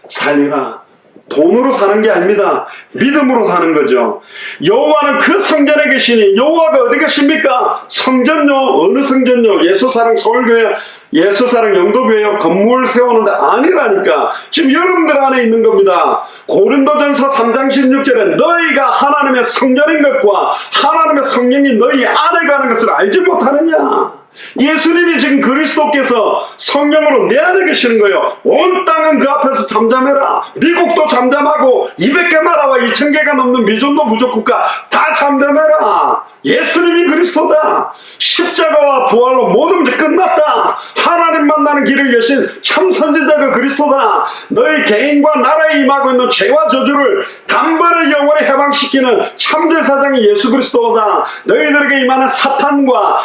Speaker 1: 살리라. 돈으로 사는 게 아닙니다. 믿음으로 사는 거죠. 여호와는 그 성전에 계시니, 여호와가 어디 계십니까? 성전요. 어느 성전요? 예수사랑 서울교회, 예수사랑 영도교회 건물 세우는데 아니라니까. 지금 여러분들 안에 있는 겁니다. 고린도전서 3장 16절에 너희가 하나님의 성전인 것과 하나님의 성령이 너희 안에 가는 것을 알지 못하느냐. 예수님이 지금 그리스도께서 성령으로 내 안에 계시는 거예요. 온 땅은 그 앞에서 잠잠해라. 미국도 잠잠하고 200개 나라와 2000개가 넘는 미존도 부족국가 다 잠잠해라. 예수님이 그리스도다. 십자가와 부활로 모든 문제 끝났다. 하나님 만나는 길을 여신 참 선지자가 그리스도다. 너희 개인과 나라에 임하고 있는 죄와 저주를 단번에 영원히 해방시키는 참제사장이 예수 그리스도다. 너희들에게 임하는 사탄과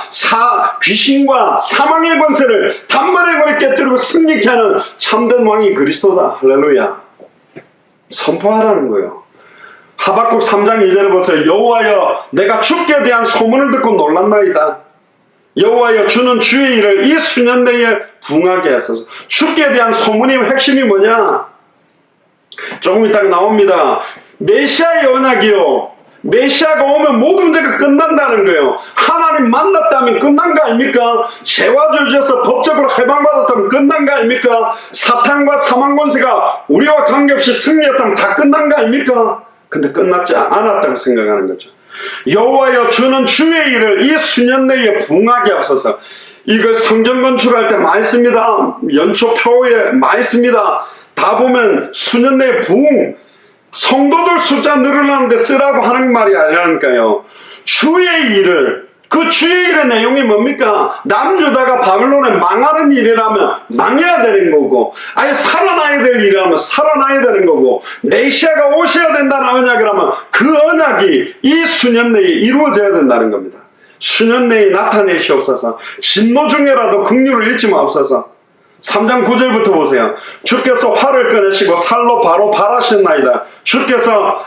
Speaker 1: 귀신과 사망의 권세를 단번에 영원히 깨뜨리고 승리케 하는 참된 왕이 그리스도다. 할렐루야. 선포하라는 거예요. 하박국 3장 2절에 보세요. 여호와여, 내가 주께 대한 소문을 듣고 놀랐나이다. 여호와여, 주는 주의 일을 이 수년 내에 부응하게 하소서. 주께 대한 소문이 핵심이 뭐냐? 조금 이따가 나옵니다. 메시아의 언약이요. 메시아가 오면 모든 문제가 끝난다는 거예요. 하나님 만났다면 끝난 거 아닙니까? 죄와 저주에서 법적으로 해방받았다면 끝난 거 아닙니까? 사탄과 사망권세가 우리와 관계없이 승리했다면 다 끝난 거 아닙니까? 근데 끝났지 않았다고 생각하는 거죠. 여호와여, 주는 주의 일을 이 수년 내에 부응하게 하소서. 이거 성전 건축할 때 많이 씁니다. 연초 표에 많이 씁니다. 다 보면 수년 내에 부응, 성도들 숫자 늘어나는데 쓰라고 하는 말이 아니라니까요. 주의 일을, 그 주의 일의 내용이 뭡니까? 남유다가 바벨론에 망하는 일이라면 망해야 되는 거고, 아예 살아나야 될 일이라면 살아나야 되는 거고, 메시아가 오셔야 된다는 언약이라면 그 언약이 이 수년 내에 이루어져야 된다는 겁니다. 수년 내에 나타내시옵소서. 진노 중에라도 긍휼을 잊지 마옵소서. 3장 9절부터 보세요. 주께서 활을 꺼내시고 살로 바로 발하셨나이다. 주께서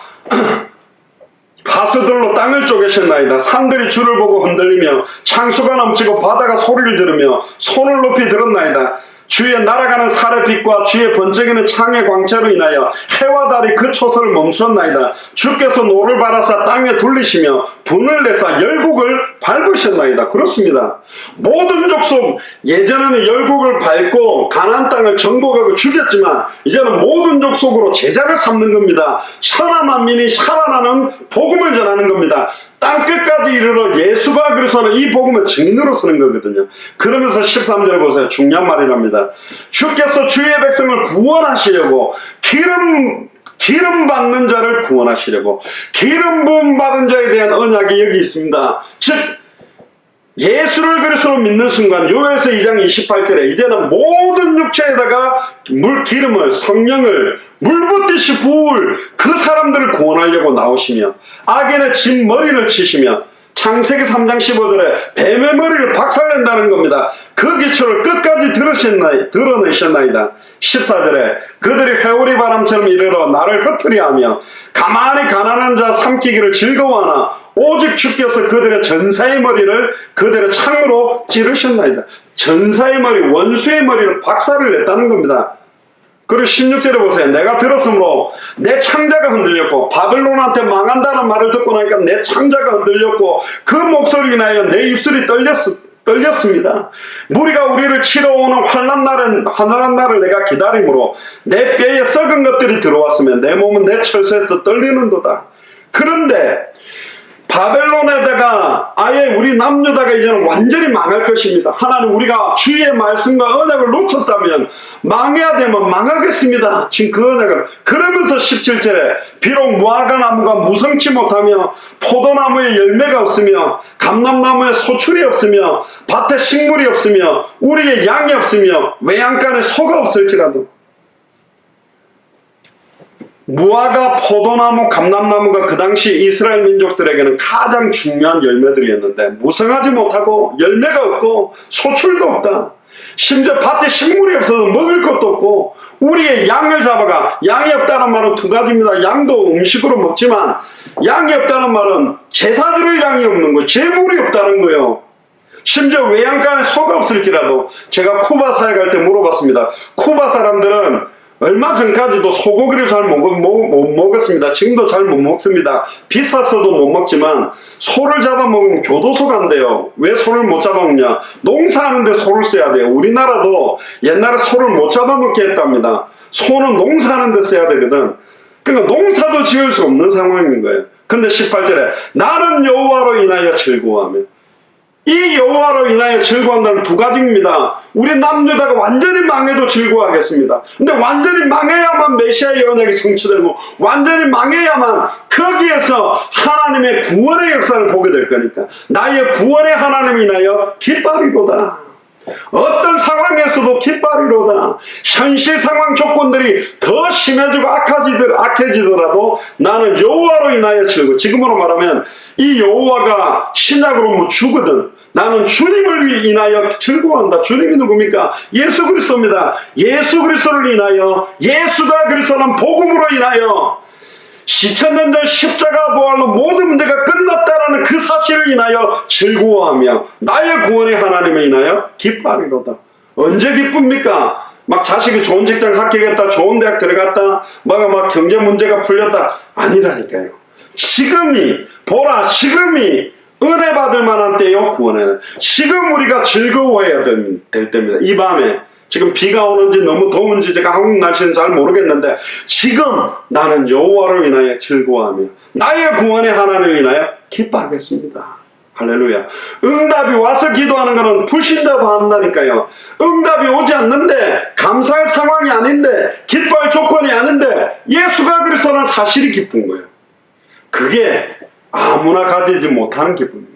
Speaker 1: 하수들로 땅을 쪼개셨나이다. 산들이 주를 보고 흔들리며 창수가 넘치고 바다가 소리를 들으며 손을 높이 들었나이다. 주의 날아가는 살의 빛과 주의 번쩍이는 창의 광채로 인하여 해와 달이 그 초석을 멈췄나이다. 주께서 노를 바라사 땅에 둘리시며 분을 내사 열국을 밟으셨나이다. 그렇습니다. 모든 족속, 예전에는 열국을 밟고 가나안 땅을 정복하고 죽였지만 이제는 모든 족속으로 제자를 삼는 겁니다. 천하 만민이 살아나는 복음을 전하는 겁니다. 땅끝까지 이르러 예수가 그리스도는 이 복음의 증인으로 서는 거거든요. 그러면서 13절에 보세요. 중요한 말이랍니다. 주께서 주의 백성을 구원하시려고 기름 받는 자를 구원하시려고 기름 부음 받은 자에 대한 언약이 여기 있습니다. 즉 예수를 그리스도로 믿는 순간 요엘서 2장 28절에 이제는 모든 육체에다가 기름을 성령을 물붓듯이 부을 그 사람들을 구원하려고 나오시며 악인의 진 머리를 치시며 창세기 3장 15절에 뱀의 머리를 박살낸다는 겁니다. 그 기초를 끝까지 드러내셨나이다. 14절에 그들이 회오리 바람처럼 이르러 나를 흩으리하며 가만히 가난한 자 삼키기를 즐거워하나 오직 주께서 그들의 전사의 머리를 그들의 창으로 찌르셨나이다. 전사의 머리, 원수의 머리를 박살을 냈다는 겁니다. 그리고 16절에 보세요. 내가 들었으므로 내 창자가 흔들렸고 바벨론한테 망한다는 말을 듣고 나니까 내 창자가 흔들렸고 그 목소리로 인하여 내 입술이 떨렸습니다. 무리가 우리를 치러 오는 환난한 날을 내가 기다림으로 내 뼈에 썩은 것들이 들어왔으면 내 몸은 내 철새도 떨리는도다. 그런데 바벨론에다가 아예 우리 남유다가 이제는 완전히 망할 것입니다. 하나님 우리가 주의 말씀과 언약을 놓쳤다면 망해야 되면 망하겠습니다. 지금 그 언약을 그러면서 17절에 비록 무화과 나무가 무성치 못하며 포도나무에 열매가 없으며 감람나무에 소출이 없으며 밭에 식물이 없으며 우리의 양이 없으며 외양간에 소가 없을지라도 무화과, 포도나무, 감람나무가 그 당시 이스라엘 민족들에게는 가장 중요한 열매들이었는데 무성하지 못하고 열매가 없고 소출도 없다. 심지어 밭에 식물이 없어서 먹을 것도 없고 우리의 양을 잡아가 양이 없다는 말은 두 가지입니다. 양도 음식으로 먹지만 양이 없다는 말은 제사 드릴 양이 없는 거예요. 제물이 없다는 거예요. 심지어 외양간에 소가 없을지라도 제가 쿠바사에 갈 때 물어봤습니다. 쿠바 사람들은 얼마 전까지도 소고기를 잘 못 먹었습니다. 지금도 잘 못 먹습니다. 비쌌어도 못 먹지만 소를 잡아먹으면 교도소 간대요. 왜 소를 못 잡아먹냐? 농사하는데 소를 써야 돼요. 우리나라도 옛날에 소를 못 잡아먹게 했답니다. 소는 농사하는 데 써야 되거든. 그러니까 농사도 지을 수 없는 상황인 거예요. 근데 18절에 나는 여호와로 인하여 즐거워하며 이 여호와로 인하여 즐거워한다는 두 가지입니다. 우리 남유다가 완전히 망해도 즐거워하겠습니다. 근데 완전히 망해야만 메시아의 언약이 성취되고 완전히 망해야만 거기에서 하나님의 구원의 역사를 보게 될 거니까 나의 구원의 하나님 인하여 기뻐하리로다. 어떤 상황에서도 기뻐하리로다. 현실 상황 조건들이 더 심해지고 악해지더라도 나는 여호와로 인하여 즐거워. 지금으로 말하면 이 여호와가 신약으로 뭐 주거든. 나는 주님을 인하여 즐거워한다. 주님이 누굽니까? 예수 그리스도입니다. 예수 그리스도를 인하여 예수가 그리스도는 복음으로 인하여 2000년 전 십자가 부활로 모든 문제가 끝났다라는 그 사실을 인하여 즐거워하며 나의 구원의 하나님을 인하여 기뻐하리로다. 언제 기쁩니까? 막 자식이 좋은 직장 합격했다, 좋은 대학 들어갔다, 막 경제 문제가 풀렸다. 아니라니까요. 지금이 은혜 받을 만한 때요. 구원에는 지금 우리가 즐거워해야 될 때입니다. 이 밤에 지금 비가 오는지 너무 더운지 제가 한국 날씨는 잘 모르겠는데 지금 나는 여호와로 인하여 즐거워하며 나의 구원의 하나님을 인하여 기뻐하겠습니다. 할렐루야. 응답이 와서 기도하는 것은 불신자도 한다니까요. 응답이 오지 않는데 감사할 상황이 아닌데 기뻐할 조건이 아닌데 예수가 그리스도는 사실이 기쁜 거예요. 그게 아무나 가지지 못하는 기쁨입니다.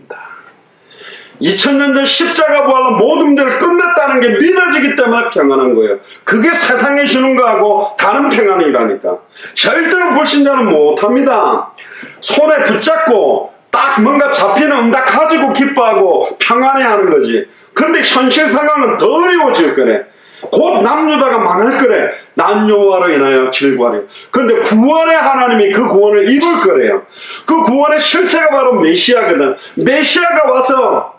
Speaker 1: 2000년 전 십자가 부활로 모든 문제를 끝냈다는 게 믿어지기 때문에 평안한 거예요. 그게 세상에 주는 거하고 다른 평안이라니까. 절대로 불신자는 못합니다. 손에 붙잡고 딱 뭔가 잡히는 응답 가지고 기뻐하고 평안해하는 거지. 근데 현실 상황은 더 어려워질 거네. 곧 남유다가 망할 거래. 난 여호와로 인하여 즐거워하려. 그런데 구원의 하나님이 그 구원을 이룰 거래요. 그 구원의 실체가 바로 메시아거든. 메시아가 와서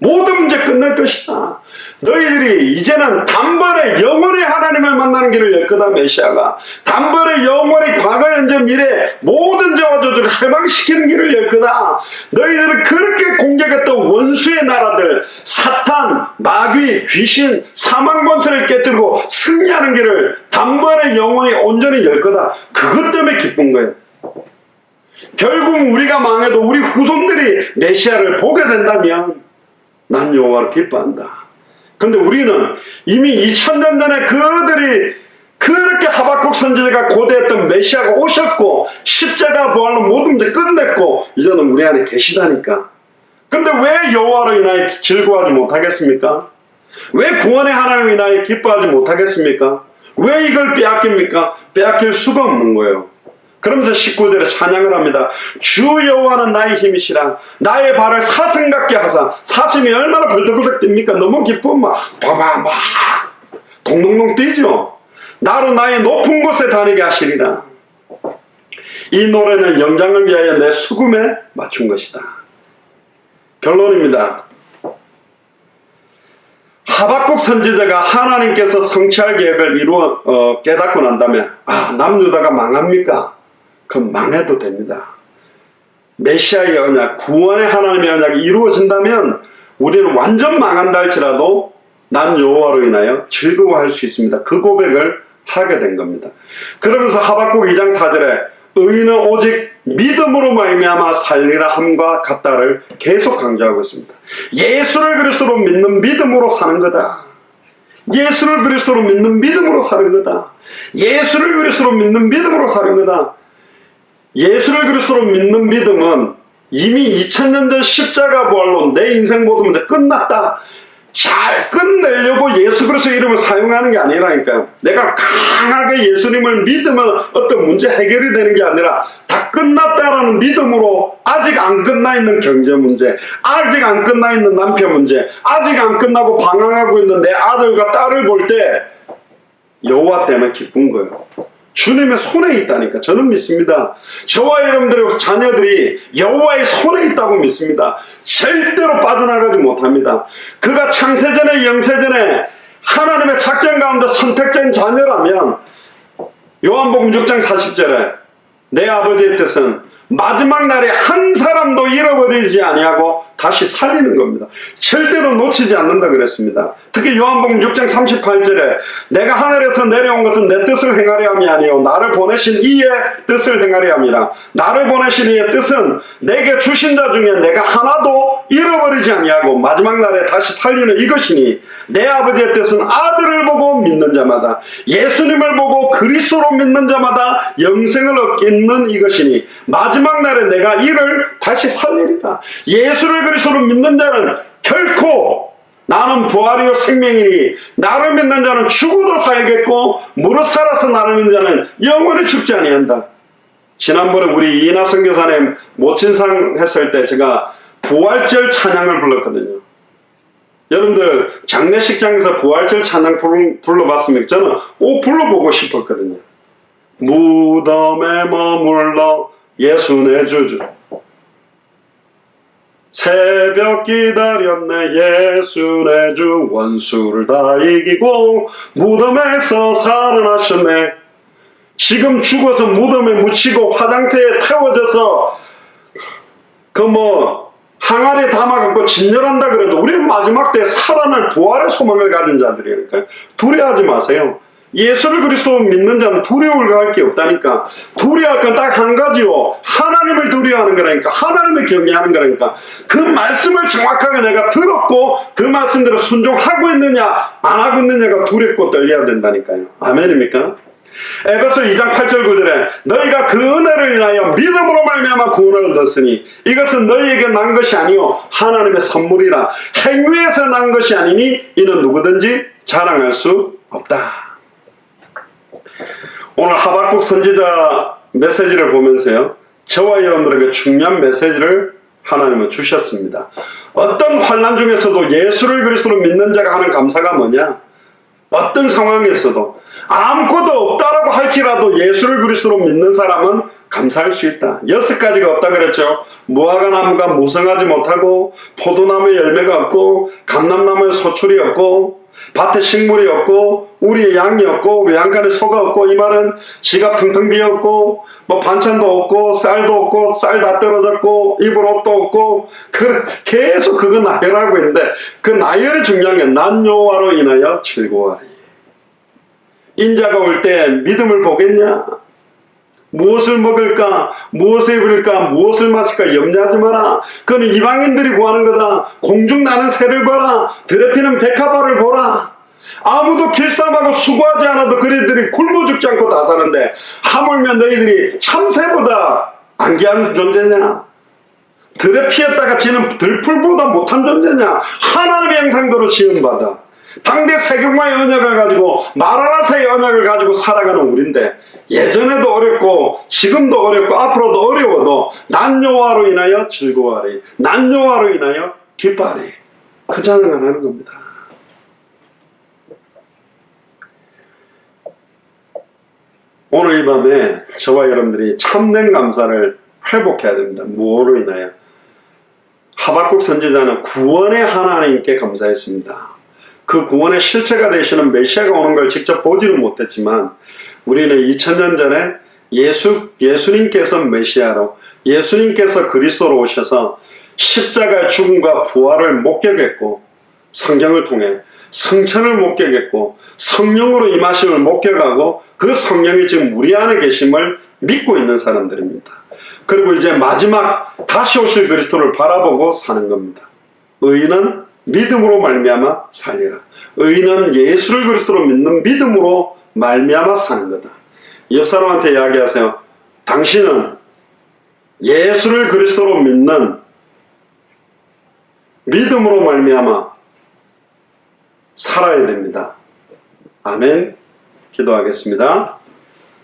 Speaker 1: 모든 문제 끝낼 것이다. 너희들이 이제는 단번에 영원히 하나님을 만나는 길을 열 거다. 메시아가 단번에 영원히 과거 현재 미래 모든 죄와 저주를 해방시키는 길을 열 거다. 너희들은 그렇게 공격했던 원수의 나라들 사탄, 마귀, 귀신, 사망 권세를 깨뜨리고 승리하는 길을 단번에 영원히 온전히 열 거다. 그것 때문에 기쁜 거예요. 결국 우리가 망해도 우리 후손들이 메시아를 보게 된다면 난 여호와를 기뻐한다. 근데 우리는 이미 2000년 전에 그들이 그렇게 하박국 선지자가 고대했던 메시아가 오셨고 십자가 부활로 모든 문제 끝냈고 이제는 우리 안에 계시다니까. 근데 왜 여호와로 인하여 즐거워하지 못하겠습니까? 왜 구원의 하나님으로 인하여 기뻐하지 못하겠습니까? 왜 이걸 빼앗깁니까? 빼앗길 수가 없는 거예요. 그러면서 19절에 찬양을 합니다. 주 여호와는 나의 힘이시라. 나의 발을 사슴 같게 하사. 사슴이 얼마나 벌떡벌떡 뜁니까? 너무 기쁘면 막 봐봐 막 동동동 뛰죠. 나로 나의 높은 곳에 다니게 하시리라. 이 노래는 영장을 위하여 내 수금에 맞춘 것이다. 결론입니다. 하박국 선지자가 하나님께서 성취할 계획을 깨닫고 난 다음에 남유다가 망합니까? 그럼 망해도 됩니다. 메시아의 언약, 구원의 하나님의 언약이 이루어진다면 우리는 완전 망한다 할지라도 난 여호와로 인하여 즐거워할 수 있습니다. 그 고백을 하게 된 겁니다. 그러면서 하박국 2장 4절에 의인은 오직 믿음으로 말미암아 살리라 함과 같다를 계속 강조하고 있습니다. 예수를 그리스도로 믿는 믿음으로 사는 거다. 예수를 그리스도로 믿는 믿음으로 사는 거다. 예수를 그리스도로 믿는 믿음으로 사는 거다. 예수를 그리스도로 믿는 믿음은 이미 2000년 전 십자가 부활로 내 인생 모든 문제 끝났다. 잘 끝내려고 예수 그리스도의 이름을 사용하는 게 아니라니까요. 내가 강하게 예수님을 믿으면 어떤 문제 해결이 되는 게 아니라 다 끝났다라는 믿음으로 아직 안 끝나 있는 경제 문제, 아직 안 끝나 있는 남편 문제, 아직 안 끝나고 방황하고 있는 내 아들과 딸을 볼 때 여호와 때문에 기쁜 거예요. 주님의 손에 있다니까. 저는 믿습니다. 저와 여러분들의 자녀들이 여호와의 손에 있다고 믿습니다. 절대로 빠져나가지 못합니다. 그가 창세전에 영세전에 하나님의 작전 가운데 선택된 자녀라면 요한복음 6장 40절에 내 아버지의 뜻은 마지막 날에 한 사람도 잃어버리지 아니하고 다시 살리는 겁니다. 절대로 놓치지 않는다 그랬습니다. 특히 요한복음 6장 38절에 내가 하늘에서 내려온 것은 내 뜻을 행하려 함이 아니요 나를 보내신 이의 뜻을 행하려 함이라. 나를 보내신 이의 뜻은 내게 주신 자 중에 내가 하나도 잃어버리지 아니하고 마지막 날에 다시 살리는 이것이니 내 아버지의 뜻은 아들을 보고 믿는 자마다 예수님을 보고 그리스도로 믿는 자마다 영생을 얻는 이것이니 마지막 날에 내가 이를 다시 살리리라. 예수를 그리스도로 믿는 자는 결코 나는 부활이요 생명이니 나를 믿는 자는 죽어도 살겠고 무릇 살아서 나를 믿는 자는 영원히 죽지 아니한다. 지난번에 우리 이인하 선교사님 모친상 했을 때 제가 부활절 찬양을 불렀거든요. 여러분들 장례식장에서 부활절 찬양 불러봤습니까? 저는 꼭 불러보고 싶었거든요. 무덤에 머물러 예수 내 주주 새벽 기다렸네 예수 내 주 원수를 다 이기고 무덤에서 살아나셨네. 지금 죽어서 무덤에 묻히고 화장터에 태워져서 항아리에 담아갖고 진열한다 그래도 우리는 마지막 때 살아날 부활의 소망을 가진 자들이니까 두려워하지 마세요. 예수를 그리스도 믿는 자는 두려울 게 없다니까. 두려워할 건 딱 한 가지요. 하나님을 두려워하는 거라니까. 하나님을 경외하는 거라니까. 그 말씀을 정확하게 내가 들었고 그 말씀대로 순종하고 있느냐 안 하고 있느냐가 두렵고 떨려야 된다니까요. 아멘입니까? 에베소 2장 8절 9절에 너희가 그 은혜를 인하여 믿음으로 말미암아 구원을 얻었으니 이것은 너희에게 난 것이 아니요 하나님의 선물이라. 행위에서 난 것이 아니니 이는 누구든지 자랑할 수 없다. 오늘 하박국 선지자 메시지를 보면서요 저와 여러분들에게 중요한 메시지를 하나님은 주셨습니다. 어떤 환난 중에서도 예수를 그리스도로 믿는 자가 하는 감사가 뭐냐? 어떤 상황에서도 아무것도 없다라고 할지라도 예수를 그리스도로 믿는 사람은 감사할 수 있다. 6가지가 없다 그랬죠. 무화과나무가 무성하지 못하고 포도나무에 열매가 없고 감람나무에 소출이 없고 밭에 식물이 없고 우리의 양이 없고 외양간에 소가 없고 이 말은 지가 텅텅 비었고 반찬도 없고 쌀도 없고 쌀 다 떨어졌고 입을 옷도 없고 계속 그거 나열하고 있는데 그 나열이 중요한 게 난 여호와로 인하여 즐거워하리. 인자가 올 때 믿음을 보겠냐? 무엇을 먹을까? 무엇을 입을까? 무엇을 마실까? 염려하지 마라. 그건 이방인들이 구하는 거다. 공중 나는 새를 봐라. 들에 피는 백합화를 보라. 아무도 길쌈하고 수고하지 않아도 그리들이 굶어 죽지 않고 다 사는데 하물며 너희들이 참새보다 안귀한 존재냐? 들에 피었다가 지는 들풀보다 못한 존재냐? 하나님의 형상대로 지음받아 당대 세경마의 언약을 가지고 마라나타의 언약을 가지고 살아가는 우리인데, 예전에도 어렵고 지금도 어렵고 앞으로도 어려워도 난 여호와로 인하여 즐거워하리, 난 여호와로 인하여 기뻐하리, 그 찬양을 하는 겁니다. 오늘 이 밤에 저와 여러분들이 참된 감사를 회복해야 됩니다. 무엇으로 인하여? 하박국 선지자는 구원의 하나님께 감사했습니다. 그 구원의 실체가 되시는 메시아가 오는 걸 직접 보지는 못했지만, 우리는 2000년 전에 예수님께서 메시아로, 예수님께서 그리스도로 오셔서 십자가의 죽음과 부활을 목격했고, 성경을 통해 성천을 목격했고, 성령으로 임하심을 목격하고, 그 성령이 지금 우리 안에 계심을 믿고 있는 사람들입니다. 그리고 이제 마지막 다시 오실 그리스도를 바라보고 사는 겁니다. 의인은 믿음으로 말미암아 살리라. 의인은 예수를 그리스도로 믿는 믿음으로 말미암아 사는 거다. 옆 사람한테 이야기하세요. 당신은 예수를 그리스도로 믿는 믿음으로 말미암아 살아야 됩니다. 아멘. 기도하겠습니다.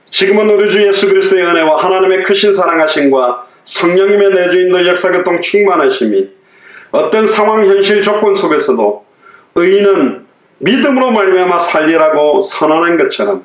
Speaker 1: 지금은 우리 주 예수 그리스도의 은혜와 하나님의 크신 사랑하심과 성령님의 내주인도 역사교통 충만하심이 어떤 상황, 현실, 조건 속에서도 의인은 믿음으로 말미암아 살리라고 선언한 것처럼,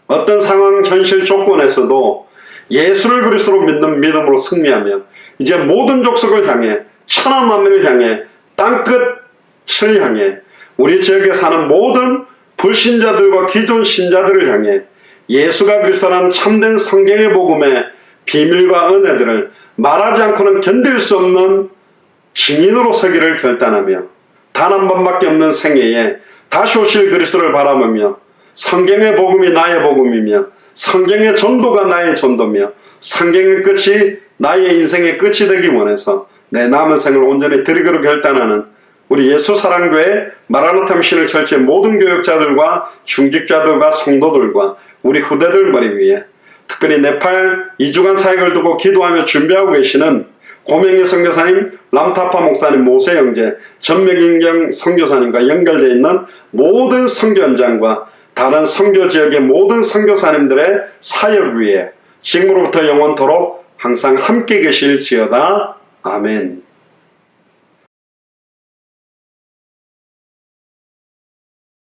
Speaker 1: 어떤 상황, 현실, 조건에서도 예수를 그리스도로 믿는 믿음으로 승리하며 이제 모든 족속을 향해, 천하 만민을 향해, 땅끝을 향해, 우리 지역에 사는 모든 불신자들과 기존 신자들을 향해 예수가 그리스도라는 참된 성경의 복음의 비밀과 은혜들을 말하지 않고는 견딜 수 없는 증인으로 서기를 결단하며, 단 한 번밖에 없는 생애에 다시 오실 그리스도를 바라보며, 성경의 복음이 나의 복음이며 성경의 전도가 나의 전도며 성경의 끝이 나의 인생의 끝이 되기 원해서 내 남은 생을 온전히 드리기로 결단하는 우리 예수사랑교회 마라나타 미션을 철저히 모든 교역자들과 중직자들과 성도들과 우리 후대들 머리 위에, 특별히 네팔 2주간 사역을 두고 기도하며 준비하고 계시는 고명희 선교사님, 람타파 목사님, 모세 형제, 전명인경 선교사님과 연결되어 있는 모든 선교 현장과 다른 선교 지역의 모든 선교사님들의 사역 위에 지금으로부터 영원토록 항상 함께 계실지어다. 아멘.